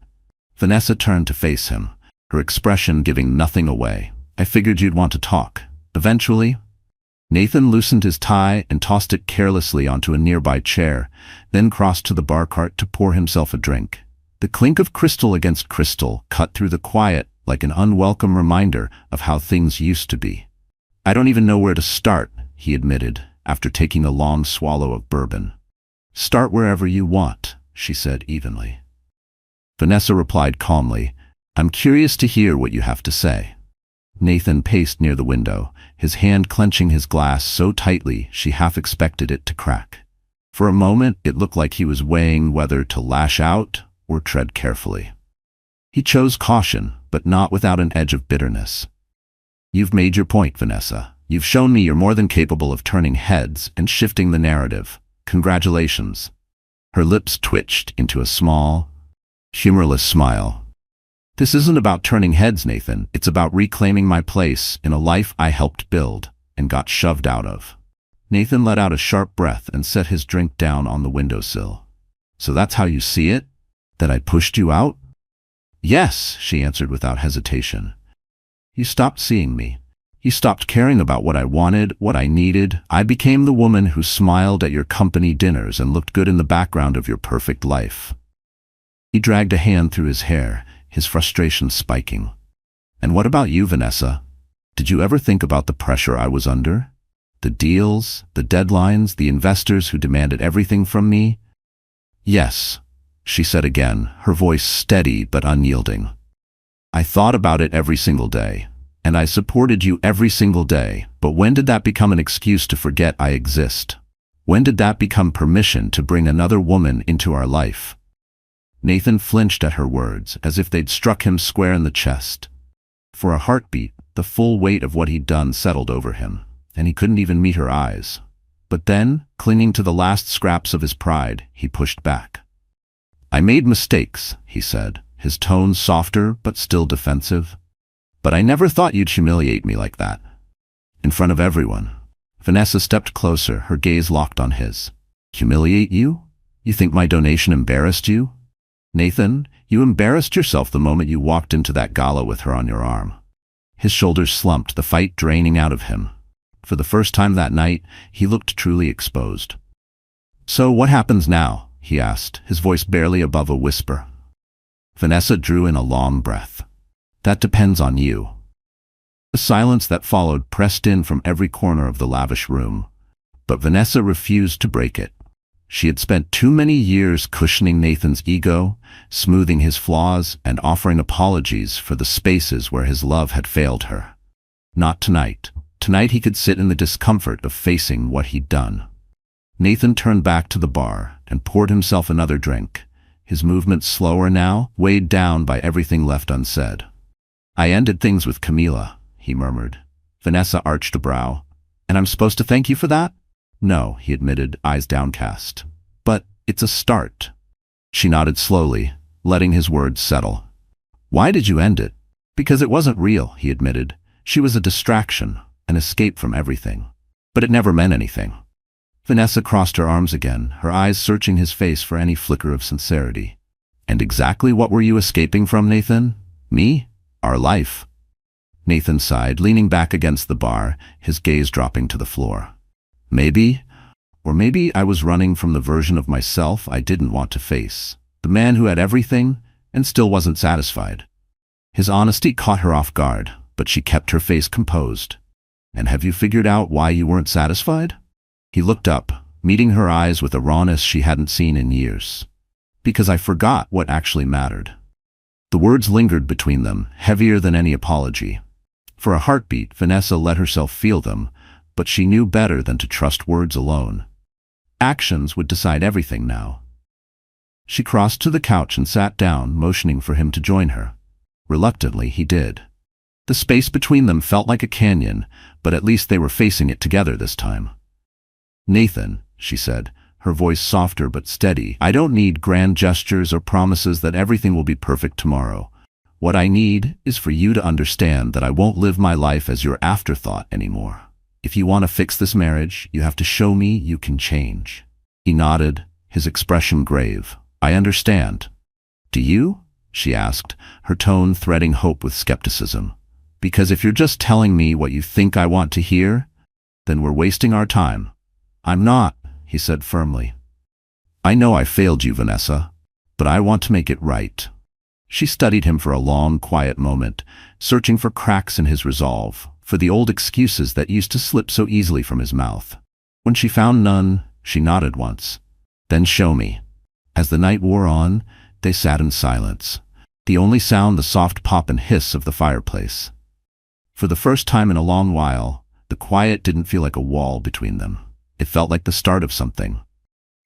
Vanessa turned to face him, her expression giving nothing away. "I figured you'd want to talk. Eventually." Nathan loosened his tie and tossed it carelessly onto a nearby chair, then crossed to the bar cart to pour himself a drink. The clink of crystal against crystal cut through the quiet like an unwelcome reminder of how things used to be. "I don't even know where to start," he admitted, after taking a long swallow of bourbon. "Start wherever you want," she said evenly. Vanessa replied calmly, "I'm curious to hear what you have to say." Nathan paced near the window, his hand clenching his glass so tightly she half expected it to crack. For a moment, it looked like he was weighing whether to lash out or tread carefully. He chose caution, but not without an edge of bitterness. "You've made your point, Vanessa. You've shown me you're more than capable of turning heads and shifting the narrative. Congratulations." Her lips twitched into a small, humorless smile. "This isn't about turning heads, Nathan. It's about reclaiming my place in a life I helped build and got shoved out of." Nathan let out a sharp breath and set his drink down on the windowsill. "So that's how you see it? That I pushed you out?" "Yes," she answered without hesitation. "You stopped seeing me. You stopped caring about what I wanted, what I needed. I became the woman who smiled at your company dinners and looked good in the background of your perfect life." He dragged a hand through his hair, his frustration spiking. "And what about you, Vanessa? Did you ever think about the pressure I was under? The deals, the deadlines, the investors who demanded everything from me?" "Yes," she said again, her voice steady but unyielding. "I thought about it every single day, and I supported you every single day, but when did that become an excuse to forget I exist? When did that become permission to bring another woman into our life?" Nathan flinched at her words, as if they'd struck him square in the chest. For a heartbeat, the full weight of what he'd done settled over him, and he couldn't even meet her eyes. But then, clinging to the last scraps of his pride, he pushed back. "I made mistakes," he said, his tone softer but still defensive. "But I never thought you'd humiliate me like that. In front of everyone." Vanessa stepped closer, her gaze locked on his. "Humiliate you? You think my donation embarrassed you? Nathan, you embarrassed yourself the moment you walked into that gala with her on your arm." His shoulders slumped, the fight draining out of him. For the first time that night, he looked truly exposed. "So what happens now?" he asked, his voice barely above a whisper. Vanessa drew in a long breath. "That depends on you." The silence that followed pressed in from every corner of the lavish room, but Vanessa refused to break it. She had spent too many years cushioning Nathan's ego, smoothing his flaws, and offering apologies for the spaces where his love had failed her. Not tonight. Tonight he could sit in the discomfort of facing what he'd done. Nathan turned back to the bar and poured himself another drink, his movements slower now, weighed down by everything left unsaid. "I ended things with Camila," he murmured. Vanessa arched a brow. "And I'm supposed to thank you for that?" "No," he admitted, eyes downcast. "But it's a start." She nodded slowly, letting his words settle. "Why did you end it?" "Because it wasn't real," he admitted. "She was a distraction, an escape from everything. But it never meant anything." Vanessa crossed her arms again, her eyes searching his face for any flicker of sincerity. And exactly what were you escaping from, Nathan? Me? Our life. Nathan sighed, leaning back against the bar, his gaze dropping to the floor. Maybe, or maybe I was running from the version of myself I didn't want to face. The man who had everything and still wasn't satisfied. His honesty caught her off guard, but she kept her face composed. And have you figured out why you weren't satisfied? He looked up, meeting her eyes with a rawness she hadn't seen in years. Because I forgot what actually mattered. The words lingered between them, heavier than any apology. For a heartbeat, Vanessa let herself feel them, but she knew better than to trust words alone. Actions would decide everything now. She crossed to the couch and sat down, motioning for him to join her. Reluctantly, he did. The space between them felt like a canyon, but at least they were facing it together this time. Nathan, she said, her voice softer but steady, I don't need grand gestures or promises that everything will be perfect tomorrow. What I need is for you to understand that I won't live my life as your afterthought anymore. If you want to fix this marriage, you have to show me you can change. He nodded, his expression grave. I understand. Do you? She asked, her tone threading hope with skepticism. Because if you're just telling me what you think I want to hear, then we're wasting our time. I'm not, he said firmly. I know I failed you, Vanessa, but I want to make it right. She studied him for a long, quiet moment, searching for cracks in his resolve, for the old excuses that used to slip so easily from his mouth. When she found none, she nodded once. Then show me. As the night wore on, they sat in silence, the only sound the soft pop and hiss of the fireplace. For the first time in a long while, the quiet didn't feel like a wall between them. It felt like the start of something.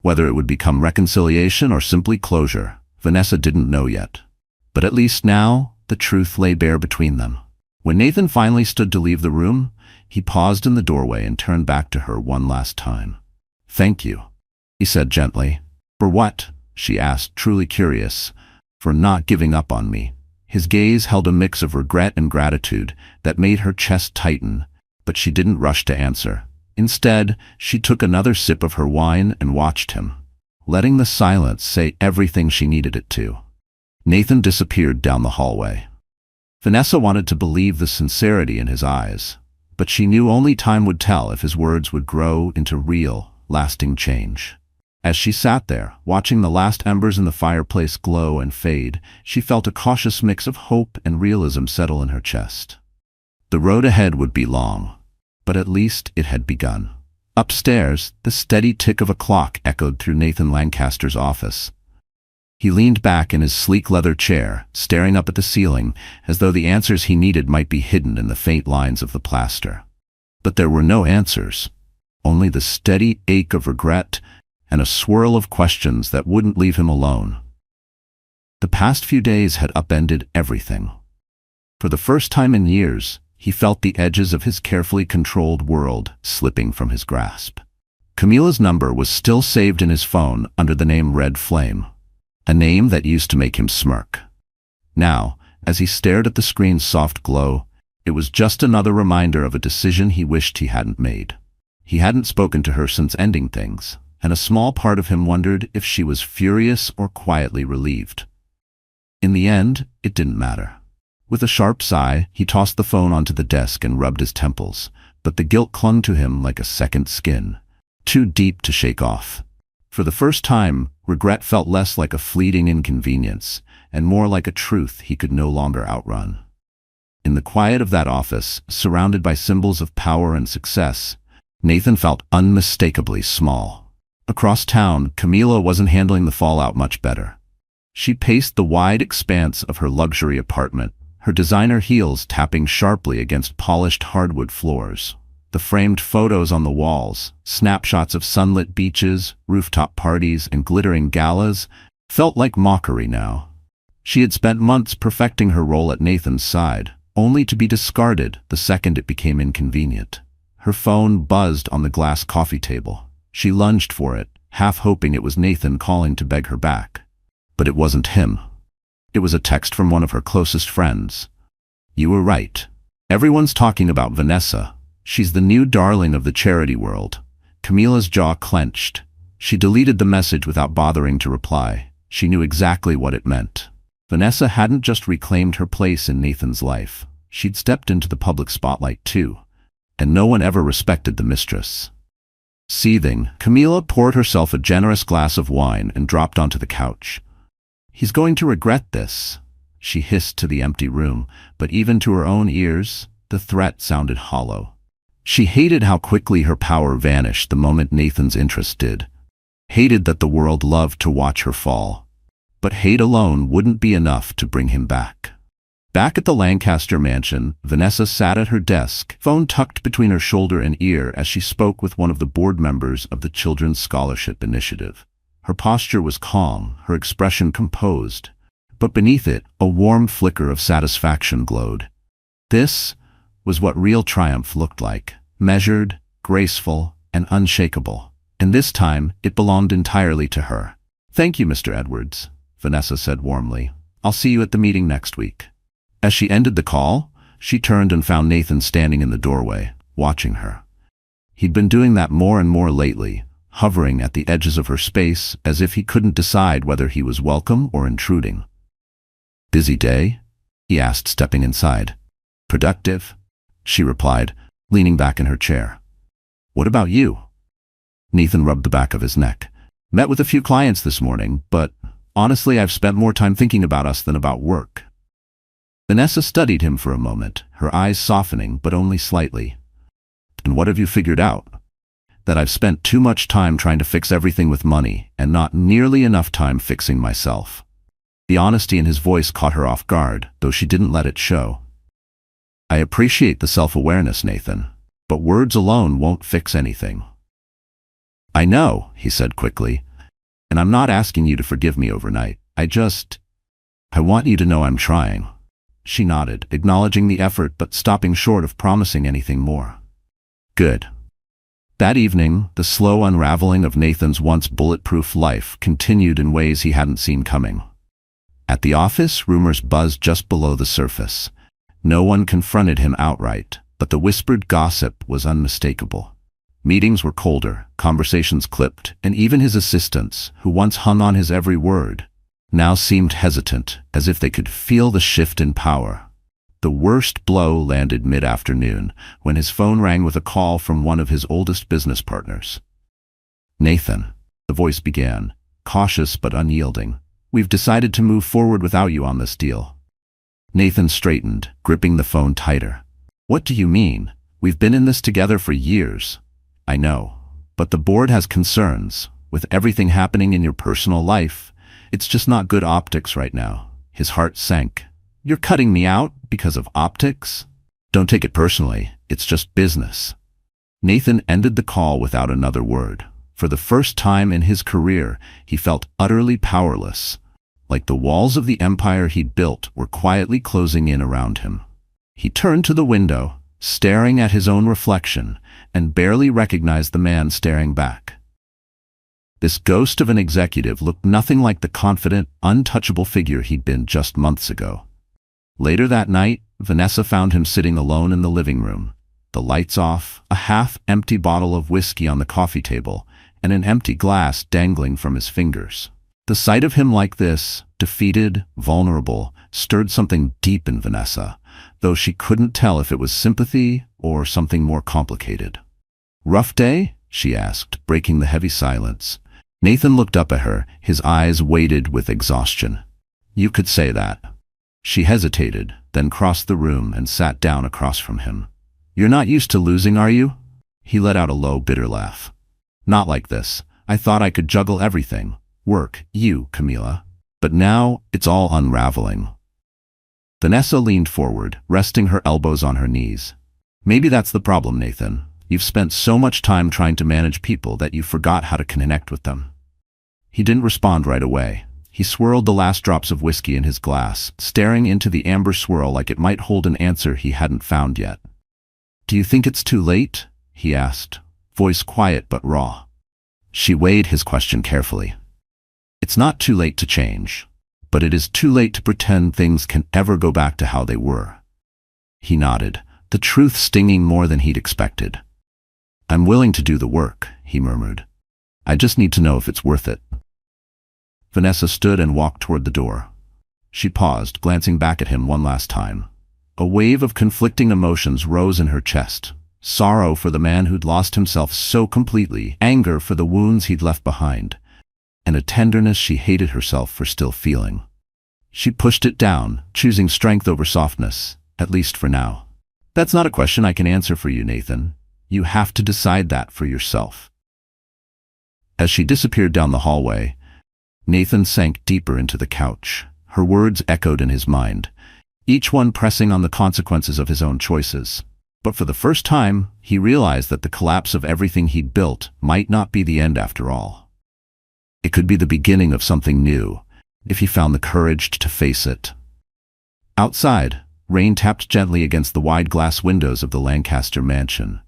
Whether it would become reconciliation or simply closure, Vanessa didn't know yet. But at least now, the truth lay bare between them. When Nathan finally stood to leave the room, he paused in the doorway and turned back to her one last time. Thank you, he said gently. For what? She asked, truly curious. For not giving up on me. His gaze held a mix of regret and gratitude that made her chest tighten, but she didn't rush to answer. Instead, she took another sip of her wine and watched him, letting the silence say everything she needed it to. Nathan disappeared down the hallway. Vanessa wanted to believe the sincerity in his eyes, but she knew only time would tell if his words would grow into real, lasting change. As she sat there, watching the last embers in the fireplace glow and fade, she felt a cautious mix of hope and realism settle in her chest. The road ahead would be long, but at least it had begun. Upstairs, the steady tick of a clock echoed through Nathan Lancaster's office. He leaned back in his sleek leather chair, staring up at the ceiling, as though the answers he needed might be hidden in the faint lines of the plaster. But there were no answers, only the steady ache of regret and a swirl of questions that wouldn't leave him alone. The past few days had upended everything. For the first time in years, he felt the edges of his carefully controlled world slipping from his grasp. Camila's number was still saved in his phone under the name Red Flame, a name that used to make him smirk. Now, as he stared at the screen's soft glow, it was just another reminder of a decision he wished he hadn't made. He hadn't spoken to her since ending things, and a small part of him wondered if she was furious or quietly relieved. In the end, it didn't matter. With a sharp sigh, he tossed the phone onto the desk and rubbed his temples, but the guilt clung to him like a second skin, too deep to shake off. For the first time, regret felt less like a fleeting inconvenience, and more like a truth he could no longer outrun. In the quiet of that office, surrounded by symbols of power and success, Nathan felt unmistakably small. Across town, Camila wasn't handling the fallout much better. She paced the wide expanse of her luxury apartment, her designer heels tapping sharply against polished hardwood floors. The framed photos on the walls, snapshots of sunlit beaches, rooftop parties, and glittering galas, felt like mockery now. She had spent months perfecting her role at Nathan's side, only to be discarded the second it became inconvenient. Her phone buzzed on the glass coffee table. She lunged for it, half hoping it was Nathan calling to beg her back. But it wasn't him. It was a text from one of her closest friends. You were right. Everyone's talking about Vanessa. She's the new darling of the charity world. Camila's jaw clenched. She deleted the message without bothering to reply. She knew exactly what it meant. Vanessa hadn't just reclaimed her place in Nathan's life. She'd stepped into the public spotlight too, and no one ever respected the mistress. Seething, Camilla poured herself a generous glass of wine and dropped onto the couch. "He's going to regret this," she hissed to the empty room, but even to her own ears, the threat sounded hollow. She hated how quickly her power vanished the moment Nathan's interest did. Hated that the world loved to watch her fall. But hate alone wouldn't be enough to bring him back. Back at the Lancaster mansion, Vanessa sat at her desk, phone tucked between her shoulder and ear as she spoke with one of the board members of the Children's Scholarship Initiative. Her posture was calm, her expression composed, but beneath it, a warm flicker of satisfaction glowed. This was what real triumph looked like, measured, graceful, and unshakable. And this time, it belonged entirely to her. "Thank you, Mr. Edwards," Vanessa said warmly. "I'll see you at the meeting next week." As she ended the call, she turned and found Nathan standing in the doorway, watching her. He'd been doing that more and more lately, hovering at the edges of her space as if he couldn't decide whether he was welcome or intruding. "Busy day?" he asked, stepping inside. "Productive," she replied, leaning back in her chair. "What about you?" Nathan rubbed the back of his neck. "Met with a few clients this morning, but honestly I've spent more time thinking about us than about work." Vanessa studied him for a moment, her eyes softening but only slightly. "And what have you figured out?" "That I've spent too much time trying to fix everything with money and not nearly enough time fixing myself." The honesty in his voice caught her off guard, though she didn't let it show. "I appreciate the self-awareness, Nathan, but words alone won't fix anything." "I know," he said quickly, "and I'm not asking you to forgive me overnight. I want you to know I'm trying." She nodded, acknowledging the effort but stopping short of promising anything more. "Good." That evening, the slow unraveling of Nathan's once bulletproof life continued in ways he hadn't seen coming. At the office, rumors buzzed just below the surface. No one confronted him outright, but the whispered gossip was unmistakable. Meetings were colder, conversations clipped, and even his assistants, who once hung on his every word, now seemed hesitant, as if they could feel the shift in power. The worst blow landed mid-afternoon, when his phone rang with a call from one of his oldest business partners. "Nathan," the voice began, cautious but unyielding, "we've decided to move forward without you on this deal." Nathan straightened, gripping the phone tighter. "What do you mean? We've been in this together for years." "I know, but the board has concerns. With everything happening in your personal life, it's just not good optics right now." His heart sank. "You're cutting me out because of optics?" "Don't take it personally, it's just business." Nathan ended the call without another word. For the first time in his career, he felt utterly powerless, like the walls of the empire he'd built were quietly closing in around him. He turned to the window, staring at his own reflection, and barely recognized the man staring back. This ghost of an executive looked nothing like the confident, untouchable figure he'd been just months ago. Later that night, Vanessa found him sitting alone in the living room, the lights off, a half-empty bottle of whiskey on the coffee table, and an empty glass dangling from his fingers. The sight of him like this, defeated, vulnerable, stirred something deep in Vanessa, though she couldn't tell if it was sympathy or something more complicated. "Rough day?" she asked, breaking the heavy silence. Nathan looked up at her, his eyes weighted with exhaustion. "You could say that." She hesitated, then crossed the room and sat down across from him. "You're not used to losing, are you?" He let out a low, bitter laugh. "Not like this. I thought I could juggle everything. Work, you, Camilla. But now, it's all unraveling." Vanessa leaned forward, resting her elbows on her knees. "Maybe that's the problem, Nathan. You've spent so much time trying to manage people that you forgot how to connect with them." He didn't respond right away. He swirled the last drops of whiskey in his glass, staring into the amber swirl like it might hold an answer he hadn't found yet. "Do you think it's too late?" he asked, voice quiet but raw. She weighed his question carefully. "It's not too late to change, but it is too late to pretend things can ever go back to how they were." He nodded, the truth stinging more than he'd expected. "I'm willing to do the work," he murmured. "I just need to know if it's worth it." Vanessa stood and walked toward the door. She paused, glancing back at him one last time. A wave of conflicting emotions rose in her chest. Sorrow for the man who'd lost himself so completely, anger for the wounds he'd left behind, and a tenderness she hated herself for still feeling. She pushed it down, choosing strength over softness, at least for now. That's not a question I can answer for you, Nathan. You have to decide that for yourself. As she disappeared down the hallway, Nathan sank deeper into the couch. Her words echoed in his mind, each one pressing on the consequences of his own choices. But for the first time, he realized that the collapse of everything he'd built might not be the end after all. It could be the beginning of something new, if he found the courage to face it. Outside, rain tapped gently against the wide glass windows of the Lancaster mansion,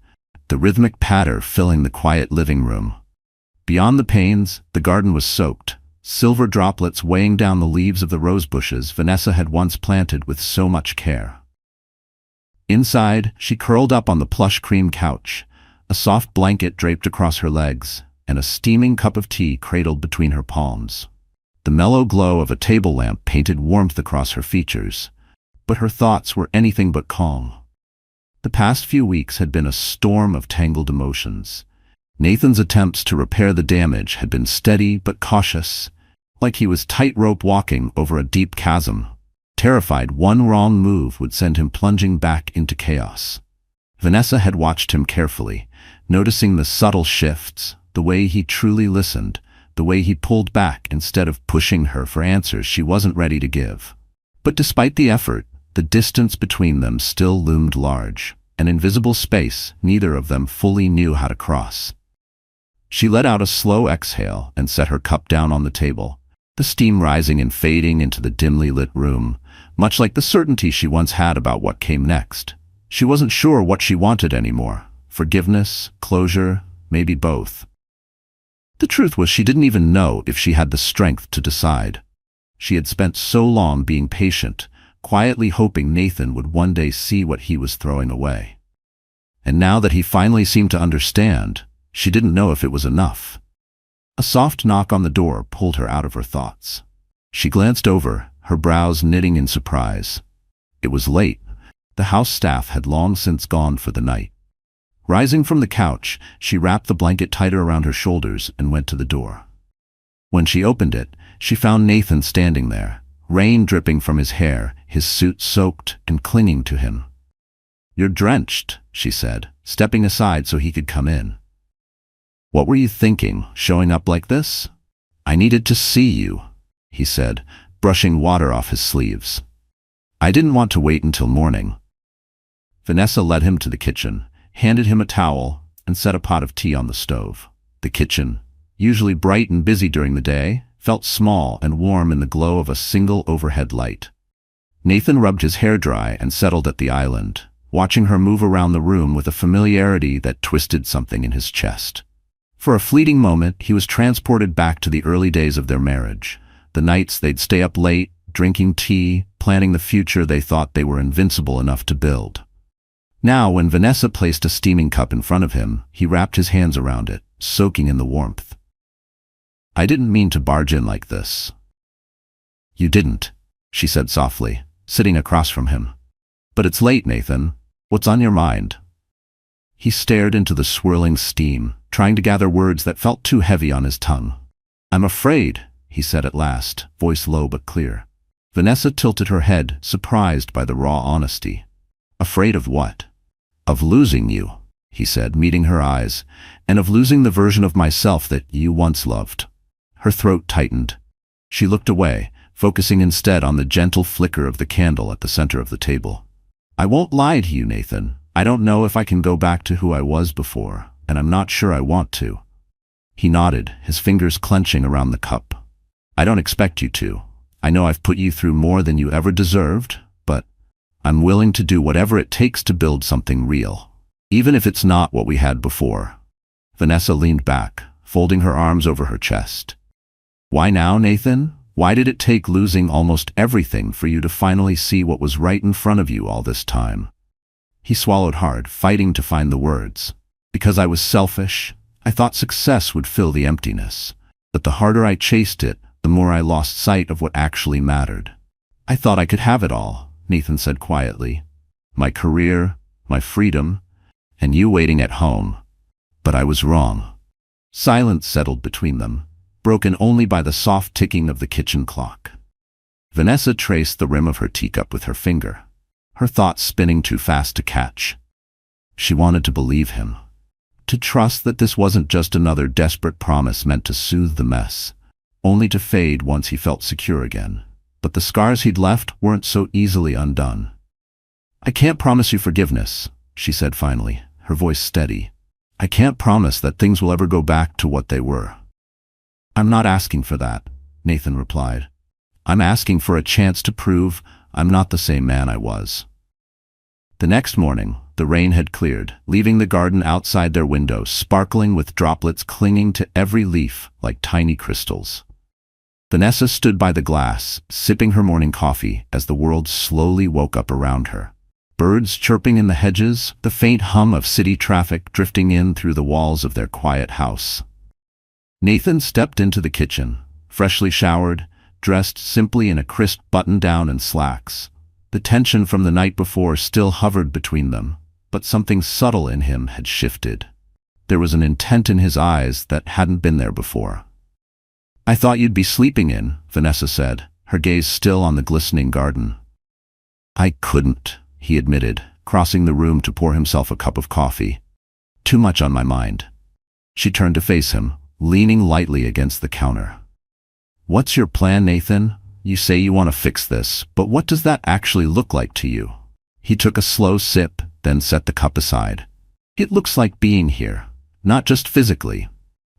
the rhythmic patter filling the quiet living room. Beyond the panes, the garden was soaked, silver droplets weighing down the leaves of the rose bushes Vanessa had once planted with so much care. Inside, she curled up on the plush cream couch, a soft blanket draped across her legs, and a steaming cup of tea cradled between her palms. The mellow glow of a table lamp painted warmth across her features, but her thoughts were anything but calm. The past few weeks had been a storm of tangled emotions. Nathan's attempts to repair the damage had been steady but cautious, like he was tightrope walking over a deep chasm, terrified one wrong move would send him plunging back into chaos. Vanessa had watched him carefully, noticing the subtle shifts, the way he truly listened, the way he pulled back instead of pushing her for answers she wasn't ready to give. But despite the effort, the distance between them still loomed large, an invisible space neither of them fully knew how to cross. She let out a slow exhale and set her cup down on the table, the steam rising and fading into the dimly lit room, much like the certainty she once had about what came next. She wasn't sure what she wanted anymore. Forgiveness, closure, maybe both. The truth was she didn't even know if she had the strength to decide. She had spent so long being patient, quietly hoping Nathan would one day see what he was throwing away. And now that he finally seemed to understand, she didn't know if it was enough. A soft knock on the door pulled her out of her thoughts. She glanced over, her brows knitting in surprise. It was late. The house staff had long since gone for the night. Rising from the couch, she wrapped the blanket tighter around her shoulders and went to the door. When she opened it, she found Nathan standing there, rain dripping from his hair, his suit soaked and clinging to him. "You're drenched," she said, stepping aside so he could come in. "What were you thinking, showing up like this?" "I needed to see you," he said, brushing water off his sleeves. "I didn't want to wait until morning." Vanessa led him to the kitchen, handed him a towel, and set a pot of tea on the stove. The kitchen, usually bright and busy during the day, felt small and warm in the glow of a single overhead light. Nathan rubbed his hair dry and settled at the island, watching her move around the room with a familiarity that twisted something in his chest. For a fleeting moment, he was transported back to the early days of their marriage, the nights they'd stay up late, drinking tea, planning the future they thought they were invincible enough to build. Now, when Vanessa placed a steaming cup in front of him, he wrapped his hands around it, soaking in the warmth. "I didn't mean to barge in like this." "You didn't," she said softly, sitting across from him. "But it's late, Nathan. What's on your mind?" He stared into the swirling steam, trying to gather words that felt too heavy on his tongue. "I'm afraid," he said at last, voice low but clear. Vanessa tilted her head, surprised by the raw honesty. "Afraid of what?" "Of losing you," he said, meeting her eyes, "and of losing the version of myself that you once loved." Her throat tightened. She looked away, focusing instead on the gentle flicker of the candle at the center of the table. "I won't lie to you, Nathan. I don't know if I can go back to who I was before, and I'm not sure I want to." He nodded, his fingers clenching around the cup. "I don't expect you to. I know I've put you through more than you ever deserved, but I'm willing to do whatever it takes to build something real, even if it's not what we had before." Vanessa leaned back, folding her arms over her chest. "Why now, Nathan? Why did it take losing almost everything for you to finally see what was right in front of you all this time?" He swallowed hard, fighting to find the words. "Because I was selfish. I thought success would fill the emptiness. But the harder I chased it, the more I lost sight of what actually mattered. I thought I could have it all, Nathan said quietly. My career, my freedom, and you waiting at home. But I was wrong. Silence settled between them, broken only by the soft ticking of the kitchen clock. Vanessa traced the rim of her teacup with her finger, her thoughts spinning too fast to catch. She wanted to believe him, to trust that this wasn't just another desperate promise meant to soothe the mess, only to fade once he felt secure again. But the scars he'd left weren't so easily undone. I can't promise you forgiveness, she said finally, her voice steady. I can't promise that things will ever go back to what they were. I'm not asking for that, Nathan replied. I'm asking for a chance to prove I'm not the same man I was. The next morning, the rain had cleared, leaving the garden outside their window sparkling with droplets clinging to every leaf like tiny crystals. Vanessa stood by the glass, sipping her morning coffee as the world slowly woke up around her. Birds chirping in the hedges, the faint hum of city traffic drifting in through the walls of their quiet house. Nathan stepped into the kitchen, freshly showered, dressed simply in a crisp button-down and slacks. The tension from the night before still hovered between them, but something subtle in him had shifted. There was an intent in his eyes that hadn't been there before. I thought you'd be sleeping in, Vanessa said, her gaze still on the glistening garden. I couldn't, he admitted, crossing the room to pour himself a cup of coffee. Too much on my mind. She turned to face him, leaning lightly against the counter. What's your plan, Nathan? You say you want to fix this, but what does that actually look like to you? He took a slow sip, then set the cup aside. It looks like being here, not just physically,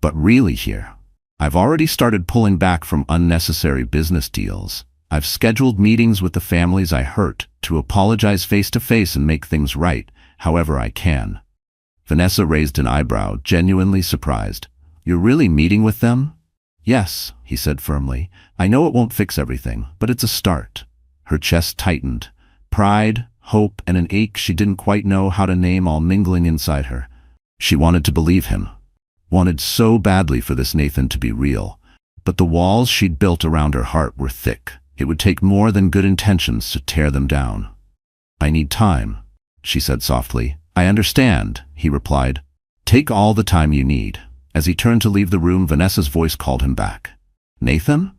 but really here. I've already started pulling back from unnecessary business deals. I've scheduled meetings with the families I hurt to apologize face to face and make things right, however I can. Vanessa raised an eyebrow, genuinely surprised. You're really meeting with them? Yes, he said firmly. I know it won't fix everything, but it's a start. Her chest tightened. Pride, hope, and an ache she didn't quite know how to name all mingling inside her. She wanted to believe him. Wanted so badly for this Nathan to be real. But the walls she'd built around her heart were thick. It would take more than good intentions to tear them down. I need time, she said softly. I understand, he replied. Take all the time you need. As he turned to leave the room, Vanessa's voice called him back. Nathan?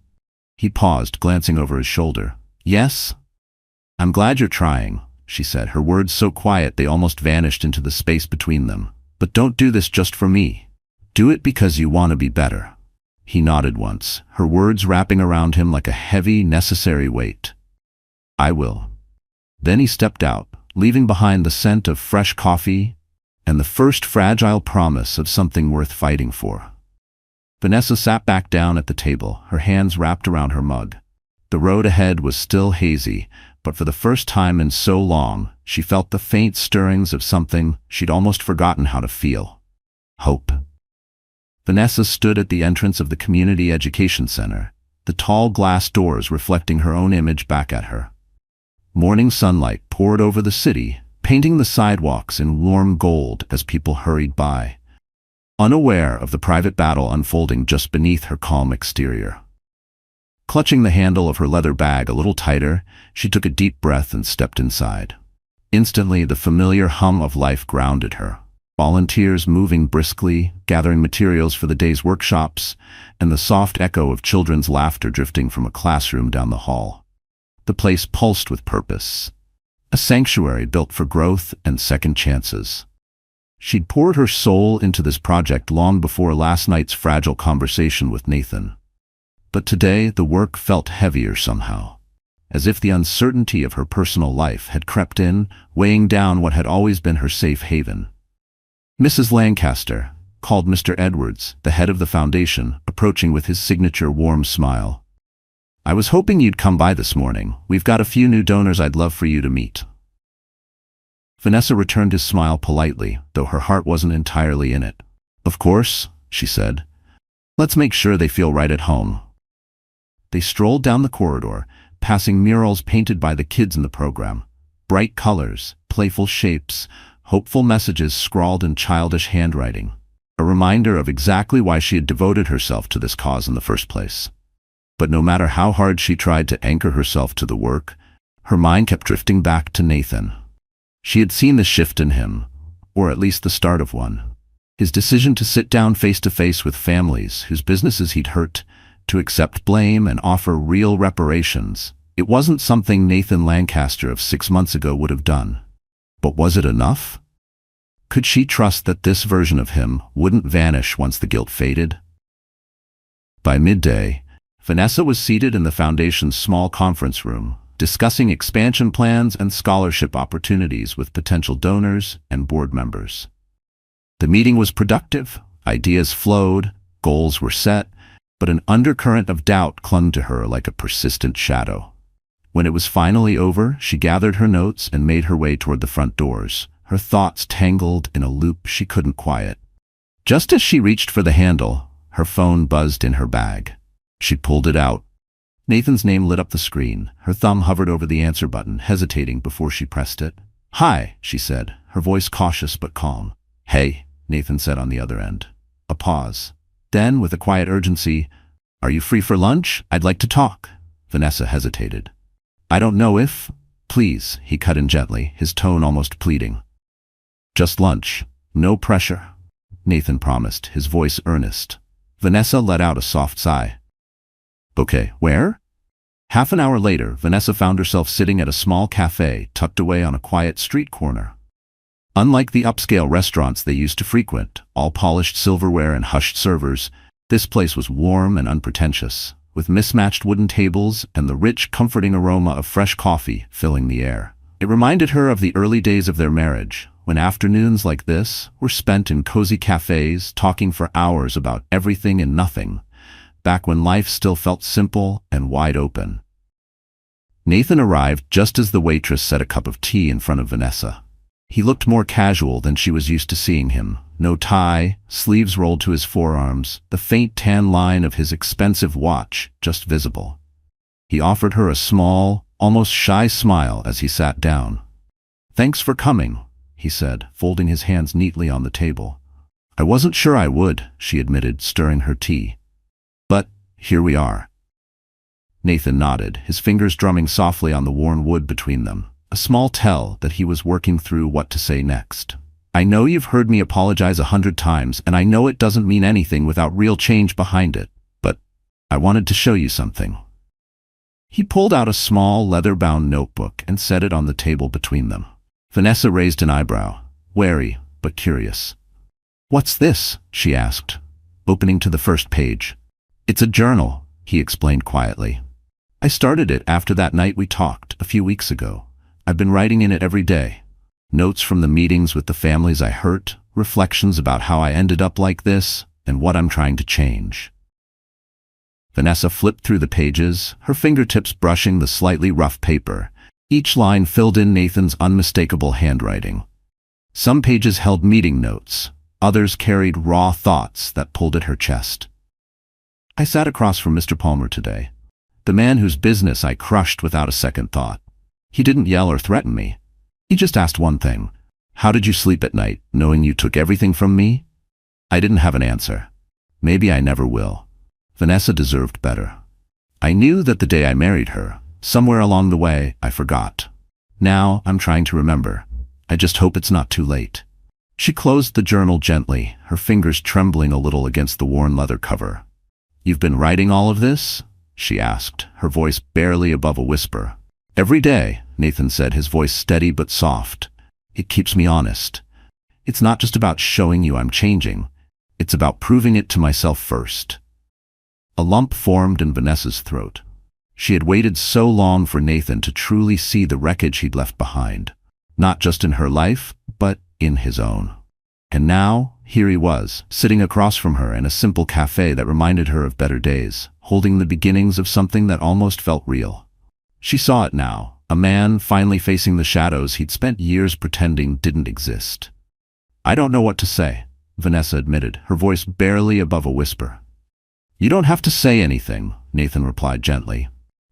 He paused, glancing over his shoulder. Yes? I'm glad you're trying, she said, her words so quiet they almost vanished into the space between them. But don't do this just for me. Do it because you want to be better. He nodded once, her words wrapping around him like a heavy, necessary weight. I will. Then he stepped out, leaving behind the scent of fresh coffee and the first fragile promise of something worth fighting for. Vanessa sat back down at the table, her hands wrapped around her mug. The road ahead was still hazy, but for the first time in so long, she felt the faint stirrings of something she'd almost forgotten how to feel. Hope. Vanessa stood at the entrance of the Community Education Center, the tall glass doors reflecting her own image back at her. Morning sunlight poured over the city, painting the sidewalks in warm gold as people hurried by, unaware of the private battle unfolding just beneath her calm exterior. Clutching the handle of her leather bag a little tighter, she took a deep breath and stepped inside. Instantly, the familiar hum of life grounded her. Volunteers moving briskly, gathering materials for the day's workshops, and the soft echo of children's laughter drifting from a classroom down the hall. The place pulsed with purpose, a sanctuary built for growth and second chances. She'd poured her soul into this project long before last night's fragile conversation with Nathan. But today, the work felt heavier somehow, as if the uncertainty of her personal life had crept in, weighing down what had always been her safe haven. Mrs. Lancaster, called Mr. Edwards, the head of the foundation, approaching with his signature warm smile. I was hoping you'd come by this morning. We've got a few new donors I'd love for you to meet. Vanessa returned his smile politely, though her heart wasn't entirely in it. Of course, she said. Let's make sure they feel right at home. They strolled down the corridor, passing murals painted by the kids in the program. Bright colors, playful shapes, hopeful messages scrawled in childish handwriting. A reminder of exactly why she had devoted herself to this cause in the first place. But no matter how hard she tried to anchor herself to the work, her mind kept drifting back to Nathan. She had seen the shift in him, or at least the start of one. His decision to sit down face to face with families whose businesses he'd hurt, to accept blame and offer real reparations. It wasn't something Nathan Lancaster of 6 months ago would have done. But was it enough? Could she trust that this version of him wouldn't vanish once the guilt faded? By midday, Vanessa was seated in the Foundation's small conference room, discussing expansion plans and scholarship opportunities with potential donors and board members. The meeting was productive, ideas flowed, goals were set, but an undercurrent of doubt clung to her like a persistent shadow. When it was finally over, she gathered her notes and made her way toward the front doors, her thoughts tangled in a loop she couldn't quiet. Just as she reached for the handle, her phone buzzed in her bag. She pulled it out. Nathan's name lit up the screen. Her thumb hovered over the answer button, hesitating before she pressed it. "Hi," she said, her voice cautious but calm. "Hey," Nathan said on the other end. A pause. Then, with a quiet urgency, "Are you free for lunch? I'd like to talk." Vanessa hesitated. "I don't know if—" "Please," he cut in gently, his tone almost pleading. "Just lunch. No pressure," Nathan promised, his voice earnest. Vanessa let out a soft sigh. "Okay, where?" Half an hour later, Vanessa found herself sitting at a small cafe tucked away on a quiet street corner. Unlike the upscale restaurants they used to frequent, all polished silverware and hushed servers, this place was warm and unpretentious, with mismatched wooden tables and the rich, comforting aroma of fresh coffee filling the air. It reminded her of the early days of their marriage, when afternoons like this were spent in cozy cafes, talking for hours about everything and nothing, back when life still felt simple and wide open. Nathan arrived just as the waitress set a cup of tea in front of Vanessa. He looked more casual than she was used to seeing him. No tie, sleeves rolled to his forearms, the faint tan line of his expensive watch just visible. He offered her a small, almost shy smile as he sat down. "Thanks for coming," he said, folding his hands neatly on the table. "I wasn't sure I would," she admitted, stirring her tea. "But here we are." Nathan nodded, his fingers drumming softly on the worn wood between them, a small tell that he was working through what to say next. "I know you've heard me apologize 100 times, and I know it doesn't mean anything without real change behind it, but I wanted to show you something." He pulled out a small, leather-bound notebook and set it on the table between them. Vanessa raised an eyebrow, wary but curious. "What's this?" she asked, opening to the first page. "It's a journal," he explained quietly. "I started it after that night we talked a few weeks ago. I've been writing in it every day. Notes from the meetings with the families I hurt, reflections about how I ended up like this, and what I'm trying to change." Vanessa flipped through the pages, her fingertips brushing the slightly rough paper, each line filled in Nathan's unmistakable handwriting. Some pages held meeting notes, others carried raw thoughts that pulled at her chest. "I sat across from Mr. Palmer today, the man whose business I crushed without a second thought. He didn't yell or threaten me. He just asked one thing. How did you sleep at night, knowing you took everything from me? I didn't have an answer. Maybe I never will. Vanessa deserved better. I knew that the day I married her, somewhere along the way, I forgot. Now I'm trying to remember. I just hope it's not too late." She closed the journal gently, her fingers trembling a little against the worn leather cover. "You've been writing all of this?" she asked, her voice barely above a whisper. "Every day," Nathan said, his voice steady but soft. "It keeps me honest. It's not just about showing you I'm changing. It's about proving it to myself first." A lump formed in Vanessa's throat. She had waited so long for Nathan to truly see the wreckage he'd left behind, not just in her life, but in his own. And now, here he was, sitting across from her in a simple cafe that reminded her of better days, holding the beginnings of something that almost felt real. She saw it now, a man finally facing the shadows he'd spent years pretending didn't exist. "I don't know what to say," Vanessa admitted, her voice barely above a whisper. "You don't have to say anything," Nathan replied gently.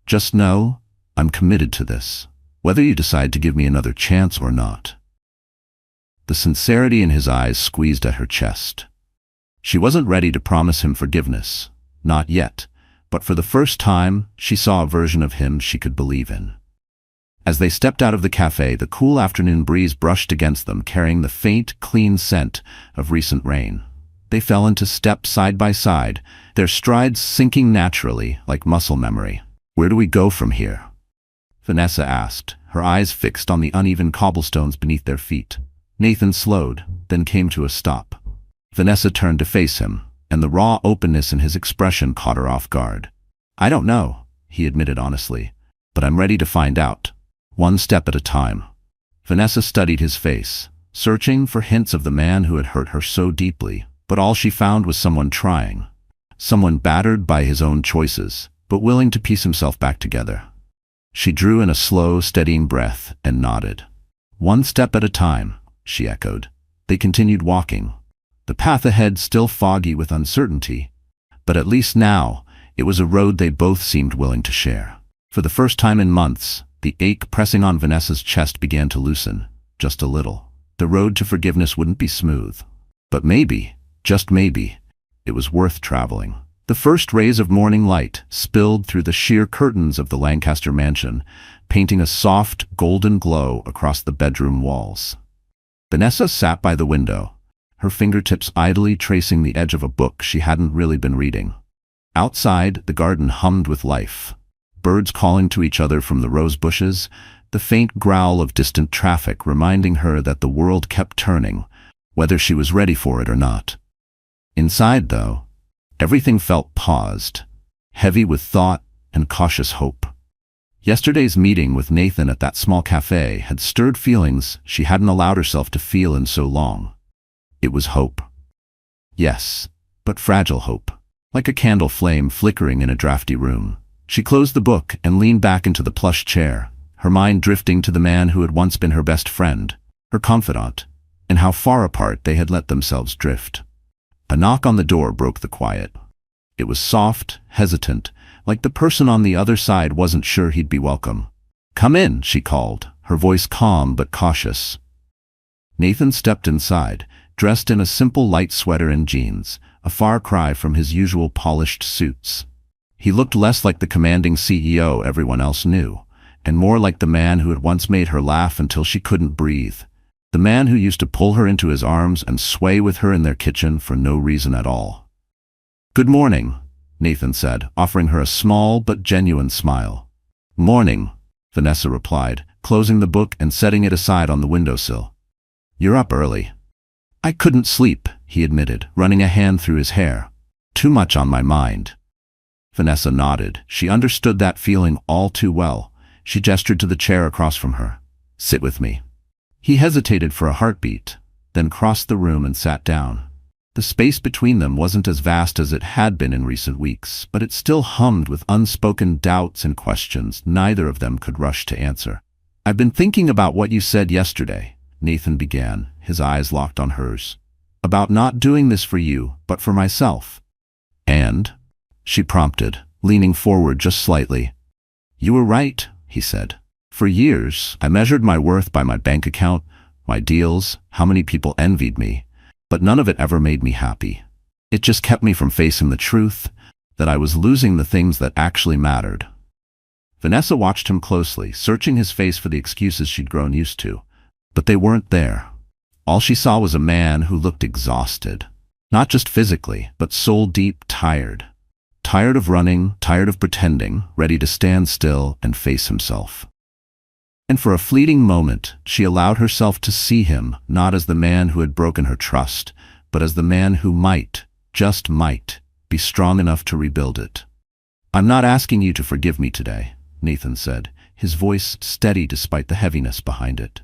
"Just know, I'm committed to this, whether you decide to give me another chance or not." The sincerity in his eyes squeezed at her chest. She wasn't ready to promise him forgiveness, not yet, but for the first time, she saw a version of him she could believe in. As they stepped out of the cafe, the cool afternoon breeze brushed against them, carrying the faint, clean scent of recent rain. They fell into step side by side, their strides syncing naturally like muscle memory. "Where do we go from here?" Vanessa asked, her eyes fixed on the uneven cobblestones beneath their feet. Nathan slowed, then came to a stop. Vanessa turned to face him, and the raw openness in his expression caught her off guard. "I don't know," he admitted honestly, "but I'm ready to find out. One step at a time." Vanessa studied his face, searching for hints of the man who had hurt her so deeply, but all she found was someone trying. Someone battered by his own choices, but willing to piece himself back together. She drew in a slow, steadying breath and nodded. "One step at a time," she echoed. They continued walking, the path ahead still foggy with uncertainty, but at least now it was a road they both seemed willing to share. For the first time in months, the ache pressing on Vanessa's chest began to loosen, just a little. The road to forgiveness wouldn't be smooth, but maybe, just maybe, it was worth traveling. The first rays of morning light spilled through the sheer curtains of the Lancaster mansion, painting a soft, golden glow across the bedroom walls. Vanessa sat by the window, her fingertips idly tracing the edge of a book she hadn't really been reading. Outside, the garden hummed with life. Birds calling to each other from the rose bushes, the faint growl of distant traffic reminding her that the world kept turning, whether she was ready for it or not. Inside, though, everything felt paused, heavy with thought and cautious hope. Yesterday's meeting with Nathan at that small cafe had stirred feelings she hadn't allowed herself to feel in so long. It was hope. Yes, but fragile hope, like a candle flame flickering in a drafty room. She closed the book and leaned back into the plush chair, her mind drifting to the man who had once been her best friend, her confidant, and how far apart they had let themselves drift. A knock on the door broke the quiet. It was soft, hesitant, like the person on the other side wasn't sure he'd be welcome. "Come in," she called, her voice calm but cautious. Nathan stepped inside, dressed in a simple light sweater and jeans, a far cry from his usual polished suits. He looked less like the commanding CEO everyone else knew, and more like the man who had once made her laugh until she couldn't breathe. The man who used to pull her into his arms and sway with her in their kitchen for no reason at all. "Good morning," Nathan said, offering her a small but genuine smile. "Morning," Vanessa replied, closing the book and setting it aside on the windowsill. "You're up early." "I couldn't sleep," he admitted, running a hand through his hair. "Too much on my mind." Vanessa nodded. She understood that feeling all too well. She gestured to the chair across from her. "Sit with me." He hesitated for a heartbeat, then crossed the room and sat down. The space between them wasn't as vast as it had been in recent weeks, but it still hummed with unspoken doubts and questions neither of them could rush to answer. "I've been thinking about what you said yesterday," Nathan began, his eyes locked on hers. "About not doing this for you, but for myself." "And?" she prompted, leaning forward just slightly. "You were right," he said. "For years, I measured my worth by my bank account, my deals, how many people envied me, but none of it ever made me happy. It just kept me from facing the truth, that I was losing the things that actually mattered." Vanessa watched him closely, searching his face for the excuses she'd grown used to, but they weren't there. All she saw was a man who looked exhausted, not just physically, but soul-deep tired. Tired of running, tired of pretending, ready to stand still and face himself. And for a fleeting moment, she allowed herself to see him not as the man who had broken her trust, but as the man who might, just might, be strong enough to rebuild it. "I'm not asking you to forgive me today," Nathan said, his voice steady despite the heaviness behind it.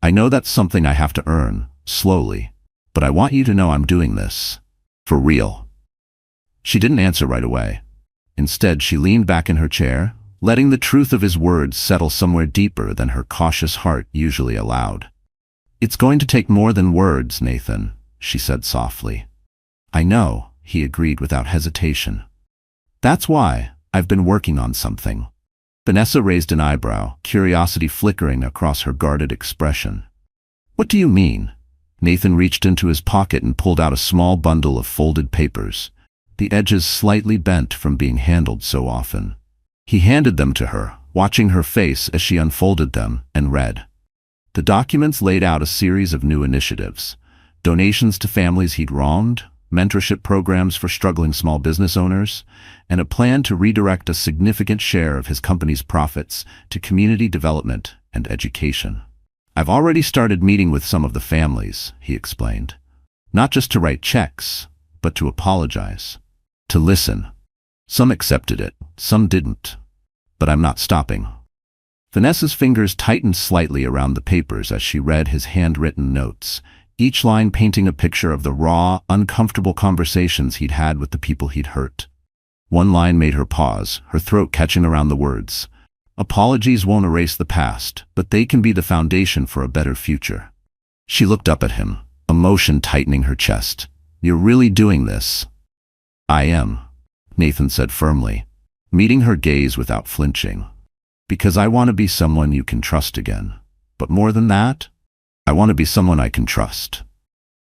"I know that's something I have to earn, slowly, but I want you to know I'm doing this. For real." She didn't answer right away. Instead, she leaned back in her chair, letting the truth of his words settle somewhere deeper than her cautious heart usually allowed. "It's going to take more than words, Nathan," she said softly. "I know," he agreed without hesitation. "That's why I've been working on something." Vanessa raised an eyebrow, curiosity flickering across her guarded expression. "What do you mean?" Nathan reached into his pocket and pulled out a small bundle of folded papers. the edges slightly bent from being handled so often. He handed them to her, watching her face as she unfolded them, and read. The documents laid out a series of new initiatives: donations to families he'd wronged, mentorship programs for struggling small business owners, and a plan to redirect a significant share of his company's profits to community development and education. I've already started meeting with some of the families, he explained. Not just to write checks, but to apologize. To listen. Some accepted it, some didn't. But I'm not stopping. Vanessa's fingers tightened slightly around the papers as she read his handwritten notes, each line painting a picture of the raw, uncomfortable conversations he'd had with the people he'd hurt. One line made her pause, her throat catching around the words. Apologies won't erase the past, but they can be the foundation for a better future. She looked up at him, emotion tightening her chest. You're really doing this? I am, Nathan said firmly, meeting her gaze without flinching. Because I want to be someone you can trust again. But more than that, I want to be someone I can trust.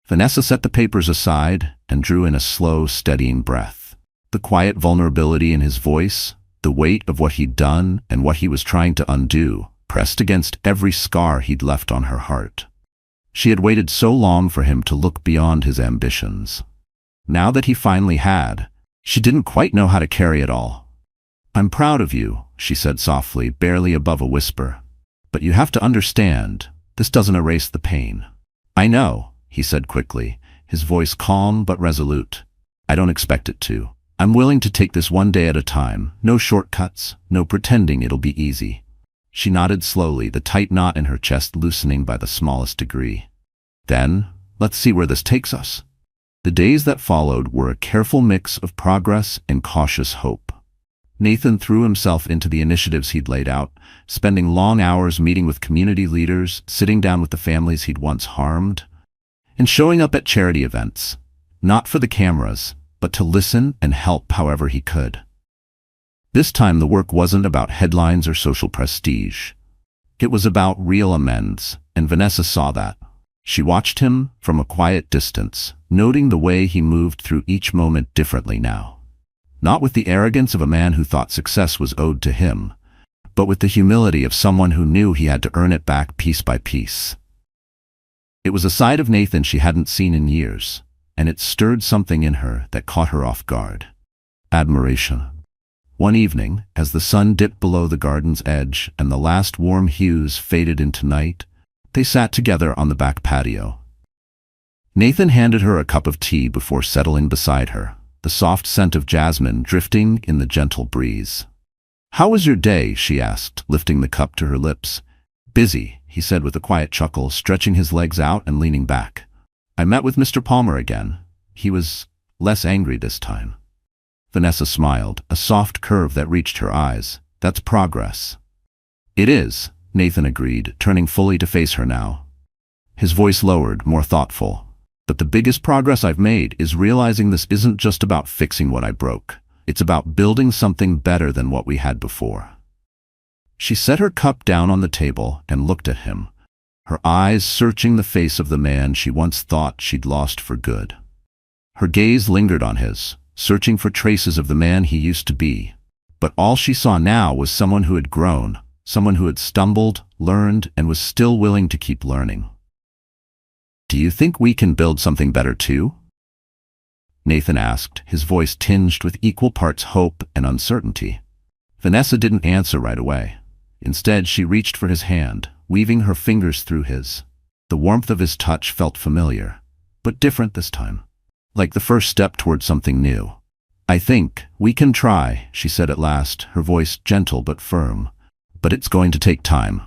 Vanessa set the papers aside and drew in a slow, steadying breath. The quiet vulnerability in his voice, the weight of what he'd done and what he was trying to undo, pressed against every scar he'd left on her heart. She had waited so long for him to look beyond his ambitions. Now that he finally had, she didn't quite know how to carry it all. I'm proud of you, she said softly, barely above a whisper. But you have to understand, this doesn't erase the pain. I know, he said quickly, his voice calm but resolute. I don't expect it to. I'm willing to take this one day at a time, no shortcuts, no pretending it'll be easy. She nodded slowly, the tight knot in her chest loosening by the smallest degree. Then, let's see where this takes us. The days that followed were a careful mix of progress and cautious hope. Nathan threw himself into the initiatives he'd laid out, spending long hours meeting with community leaders, sitting down with the families he'd once harmed, and showing up at charity events, not for the cameras, but to listen and help however he could. This time the work wasn't about headlines or social prestige. It was about real amends, and Vanessa saw that. She watched him from a quiet distance, noting the way he moved through each moment differently now. Not with the arrogance of a man who thought success was owed to him, but with the humility of someone who knew he had to earn it back piece by piece. It was a side of Nathan she hadn't seen in years, and it stirred something in her that caught her off guard. Admiration. One evening, as the sun dipped below the garden's edge and the last warm hues faded into night, they sat together on the back patio. Nathan handed her a cup of tea before settling beside her, the soft scent of jasmine drifting in the gentle breeze. How was your day? She asked, lifting the cup to her lips. Busy, he said with a quiet chuckle, stretching his legs out and leaning back. I met with Mr. Palmer again. He was less angry this time. Vanessa smiled, a soft curve that reached her eyes. That's progress. It is, Nathan agreed, turning fully to face her now. His voice lowered, more thoughtful. But the biggest progress I've made is realizing this isn't just about fixing what I broke. It's about building something better than what we had before. She set her cup down on the table and looked at him, her eyes searching the face of the man she once thought she'd lost for good. Her gaze lingered on his, searching for traces of the man he used to be. But all she saw now was someone who had grown, someone who had stumbled, learned, and was still willing to keep learning. Do you think we can build something better too? Nathan asked, his voice tinged with equal parts hope and uncertainty. Vanessa didn't answer right away. Instead, she reached for his hand, weaving her fingers through his. The warmth of his touch felt familiar, but different this time, like the first step toward something new. I think we can try, she said at last, her voice gentle but firm. But it's going to take time.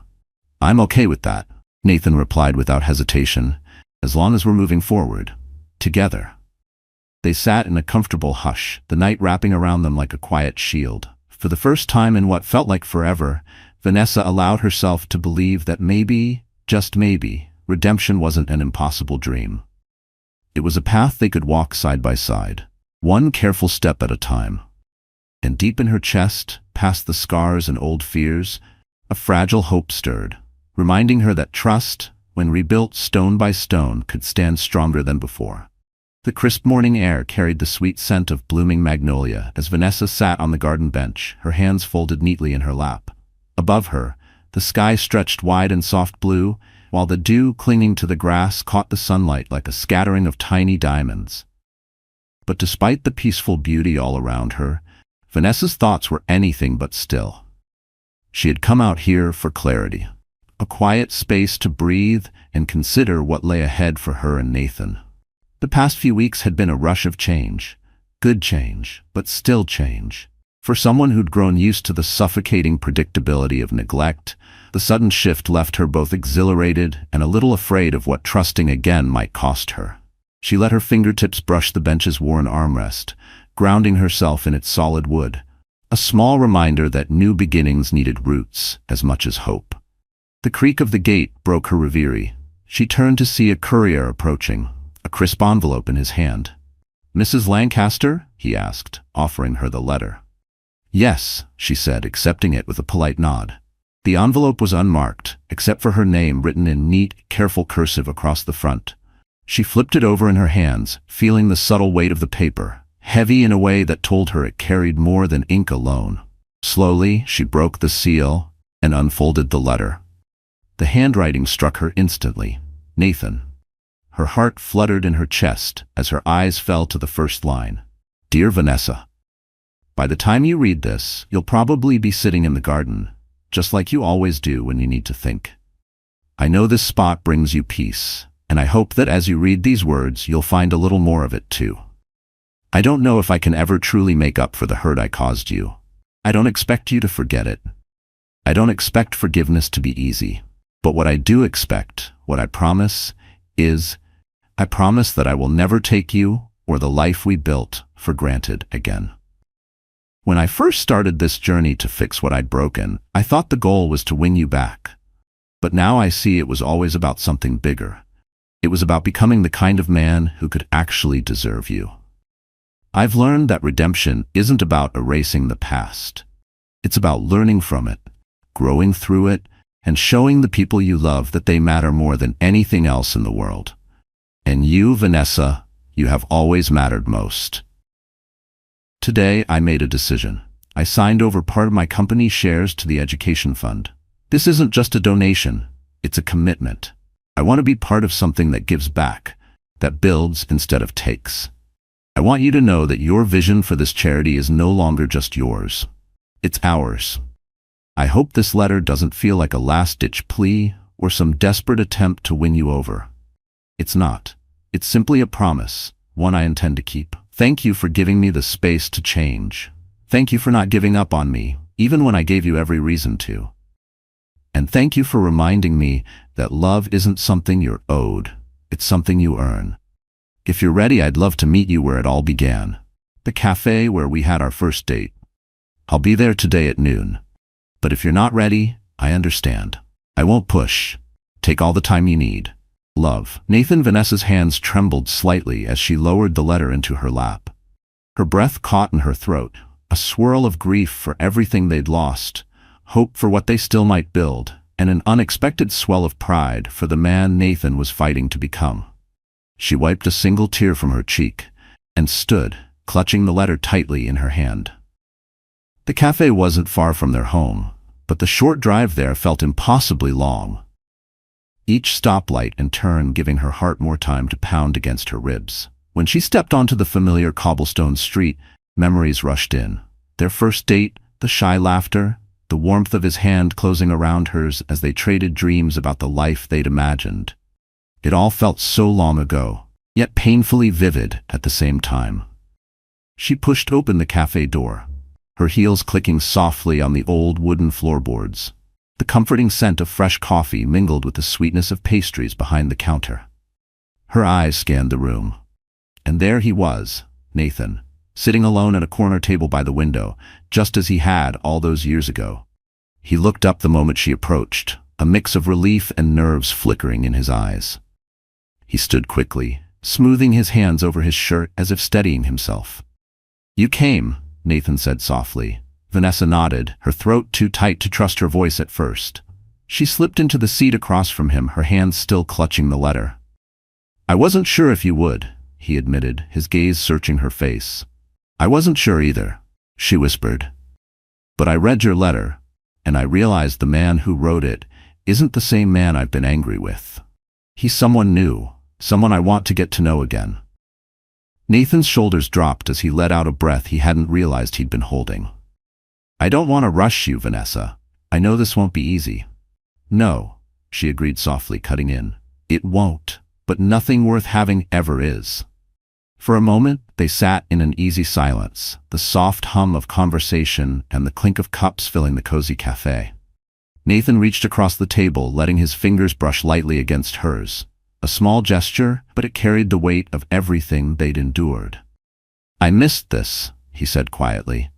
I'm okay with that, Nathan replied without hesitation, as long as we're moving forward, together. They sat in a comfortable hush, the night wrapping around them like a quiet shield. For the first time in what felt like forever, Vanessa allowed herself to believe that maybe, just maybe, redemption wasn't an impossible dream. It was a path they could walk side by side, one careful step at a time. And deep in her chest, past the scars and old fears, a fragile hope stirred, reminding her that trust, when rebuilt stone by stone, could stand stronger than before. The crisp morning air carried the sweet scent of blooming magnolia as Vanessa sat on the garden bench, her hands folded neatly in her lap. Above her, the sky stretched wide and soft blue, while the dew clinging to the grass caught the sunlight like a scattering of tiny diamonds. But despite the peaceful beauty all around her, Vanessa's thoughts were anything but still. She had come out here for clarity, a quiet space to breathe and consider what lay ahead for her and Nathan. The past few weeks had been a rush of change, good change, but still change. For someone who'd grown used to the suffocating predictability of neglect, the sudden shift left her both exhilarated and a little afraid of what trusting again might cost her. She let her fingertips brush the bench's worn armrest, grounding herself in its solid wood, a small reminder that new beginnings needed roots as much as hope. The creak of the gate broke her reverie. She turned to see a courier approaching, a crisp envelope in his hand. "Mrs. Lancaster?" he asked, offering her the letter. "Yes," she said, accepting it with a polite nod. The envelope was unmarked, except for her name written in neat, careful cursive across the front. She flipped it over in her hands, feeling the subtle weight of the paper, heavy in a way that told her it carried more than ink alone. Slowly, she broke the seal and unfolded the letter. The handwriting struck her instantly. Nathan. Her heart fluttered in her chest as her eyes fell to the first line. "Dear Vanessa, by the time you read this, you'll probably be sitting in the garden, just like you always do when you need to think. I know this spot brings you peace, and I hope that as you read these words, you'll find a little more of it too. I don't know if I can ever truly make up for the hurt I caused you. I don't expect you to forget it. I don't expect forgiveness to be easy. But what I do expect, what I promise, is I promise that I will never take you or the life we built for granted again." When I first started this journey to fix what I'd broken, I thought the goal was to win you back. But now I see it was always about something bigger. It was about becoming the kind of man who could actually deserve you. I've learned that redemption isn't about erasing the past. It's about learning from it, growing through it, and showing the people you love that they matter more than anything else in the world. And you, Vanessa, you have always mattered most. Today, I made a decision. I signed over part of my company's shares to the education fund. This isn't just a donation, it's a commitment. I want to be part of something that gives back, that builds instead of takes. I want you to know that your vision for this charity is no longer just yours. It's ours. I hope this letter doesn't feel like a last-ditch plea or some desperate attempt to win you over. It's not. It's simply a promise, one I intend to keep. Thank you for giving me the space to change. Thank you for not giving up on me, even when I gave you every reason to. And thank you for reminding me that love isn't something you're owed, it's something you earn. If you're ready, I'd love to meet you where it all began. The cafe where we had our first date. I'll be there today at noon. But if you're not ready, I understand. I won't push. Take all the time you need. Love. Nathan. Vanessa's hands trembled slightly as she lowered the letter into her lap. Her breath caught in her throat, a swirl of grief for everything they'd lost, hope for what they still might build, and an unexpected swell of pride for the man Nathan was fighting to become. She wiped a single tear from her cheek and stood, clutching the letter tightly in her hand. The cafe wasn't far from their home, but the short drive there felt impossibly long. Each stoplight and turn giving her heart more time to pound against her ribs. When she stepped onto the familiar cobblestone street, memories rushed in. Their first date, the shy laughter, the warmth of his hand closing around hers as they traded dreams about the life they'd imagined. It all felt so long ago, yet painfully vivid at the same time. She pushed open the cafe door, her heels clicking softly on the old wooden floorboards. The comforting scent of fresh coffee mingled with the sweetness of pastries behind the counter. Her eyes scanned the room. And there he was, Nathan, sitting alone at a corner table by the window, just as he had all those years ago. He looked up the moment she approached, a mix of relief and nerves flickering in his eyes. He stood quickly, smoothing his hands over his shirt as if steadying himself. "You came," Nathan said softly. Vanessa nodded, her throat too tight to trust her voice at first. She slipped into the seat across from him, her hands still clutching the letter. "I wasn't sure if you would," he admitted, his gaze searching her face. I wasn't sure either, she whispered. But I read your letter, and I realized the man who wrote it isn't the same man I've been angry with. He's someone new, someone I want to get to know again. Nathan's shoulders dropped as he let out a breath he hadn't realized he'd been holding. I don't want to rush you, Vanessa. I know this won't be easy. No, she agreed softly, cutting in. It won't, but nothing worth having ever is. For a moment, they sat in an easy silence, the soft hum of conversation and the clink of cups filling the cozy cafe. Nathan reached across the table, letting his fingers brush lightly against hers. A small gesture, but it carried the weight of everything they'd endured. I missed this, he said quietly.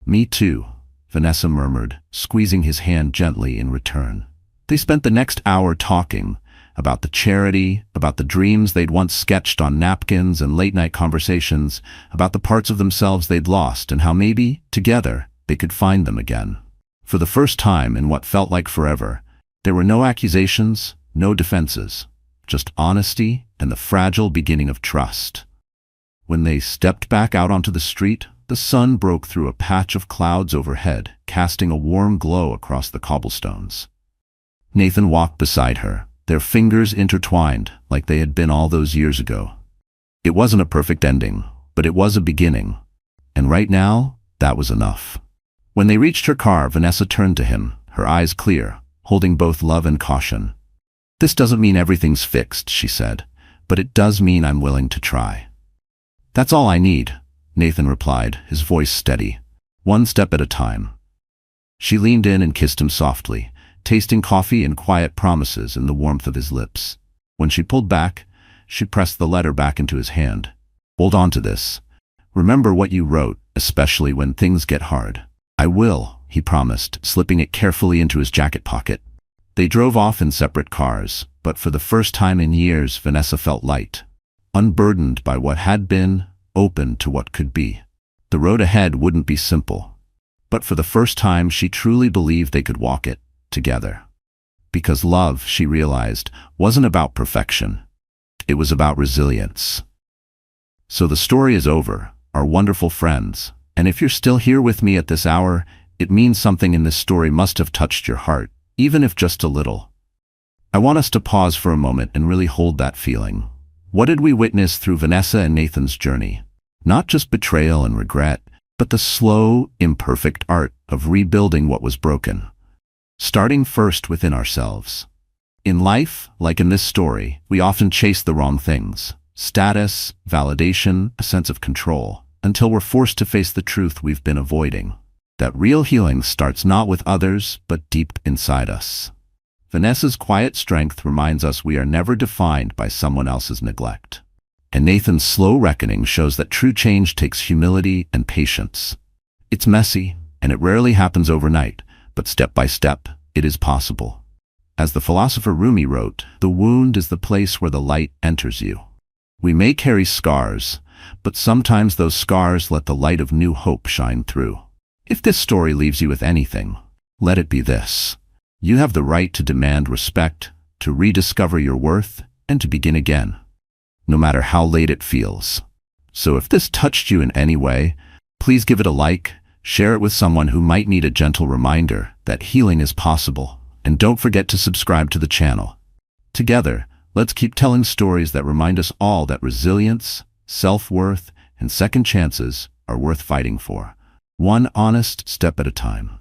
Me too, Vanessa murmured, squeezing his hand gently in return. They spent the next hour talking, about the charity, about the dreams they'd once sketched on napkins and late-night conversations, about the parts of themselves they'd lost and how maybe, together, they could find them again. For the first time in what felt like forever, there were no accusations, no defenses, just honesty and the fragile beginning of trust. When they stepped back out onto the street, the sun broke through a patch of clouds overhead, casting a warm glow across the cobblestones. Nathan walked beside her, their fingers intertwined like they had been all those years ago. It wasn't a perfect ending, but it was a beginning. And right now, that was enough. When they reached her car, Vanessa turned to him, her eyes clear, holding both love and caution. This doesn't mean everything's fixed, she said, but it does mean I'm willing to try. That's all I need, Nathan replied, his voice steady, one step at a time. She leaned in and kissed him softly, tasting coffee and quiet promises in the warmth of his lips. When she pulled back, she pressed the letter back into his hand. Hold on to this. Remember what you wrote, especially when things get hard. I will, he promised, slipping it carefully into his jacket pocket. They drove off in separate cars, but for the first time in years, Vanessa felt light, unburdened by what had been, open to what could be. The road ahead wouldn't be simple, but for the first time she truly believed they could walk it together. Because love, she realized, wasn't about perfection. It was about resilience. So the story is over, our wonderful friends, and if you're still here with me at this hour, it means something in this story must have touched your heart, even if just a little. I want us to pause for a moment and really hold that feeling. What did we witness through Vanessa and Nathan's journey? Not just betrayal and regret, but the slow, imperfect art of rebuilding what was broken. Starting first within ourselves. In life, like in this story, we often chase the wrong things. Status, validation, a sense of control, until we're forced to face the truth we've been avoiding. That real healing starts not with others, but deep inside us. Vanessa's quiet strength reminds us we are never defined by someone else's neglect. And Nathan's slow reckoning shows that true change takes humility and patience. It's messy, and it rarely happens overnight, but step by step, it is possible. As the philosopher Rumi wrote, the wound is the place where the light enters you. We may carry scars, but sometimes those scars let the light of new hope shine through. If this story leaves you with anything, let it be this. You have the right to demand respect, to rediscover your worth, and to begin again, no matter how late it feels. So if this touched you in any way, please give it a like, share it with someone who might need a gentle reminder that healing is possible, and don't forget to subscribe to the channel. Together, let's keep telling stories that remind us all that resilience, self-worth, and second chances are worth fighting for, one honest step at a time.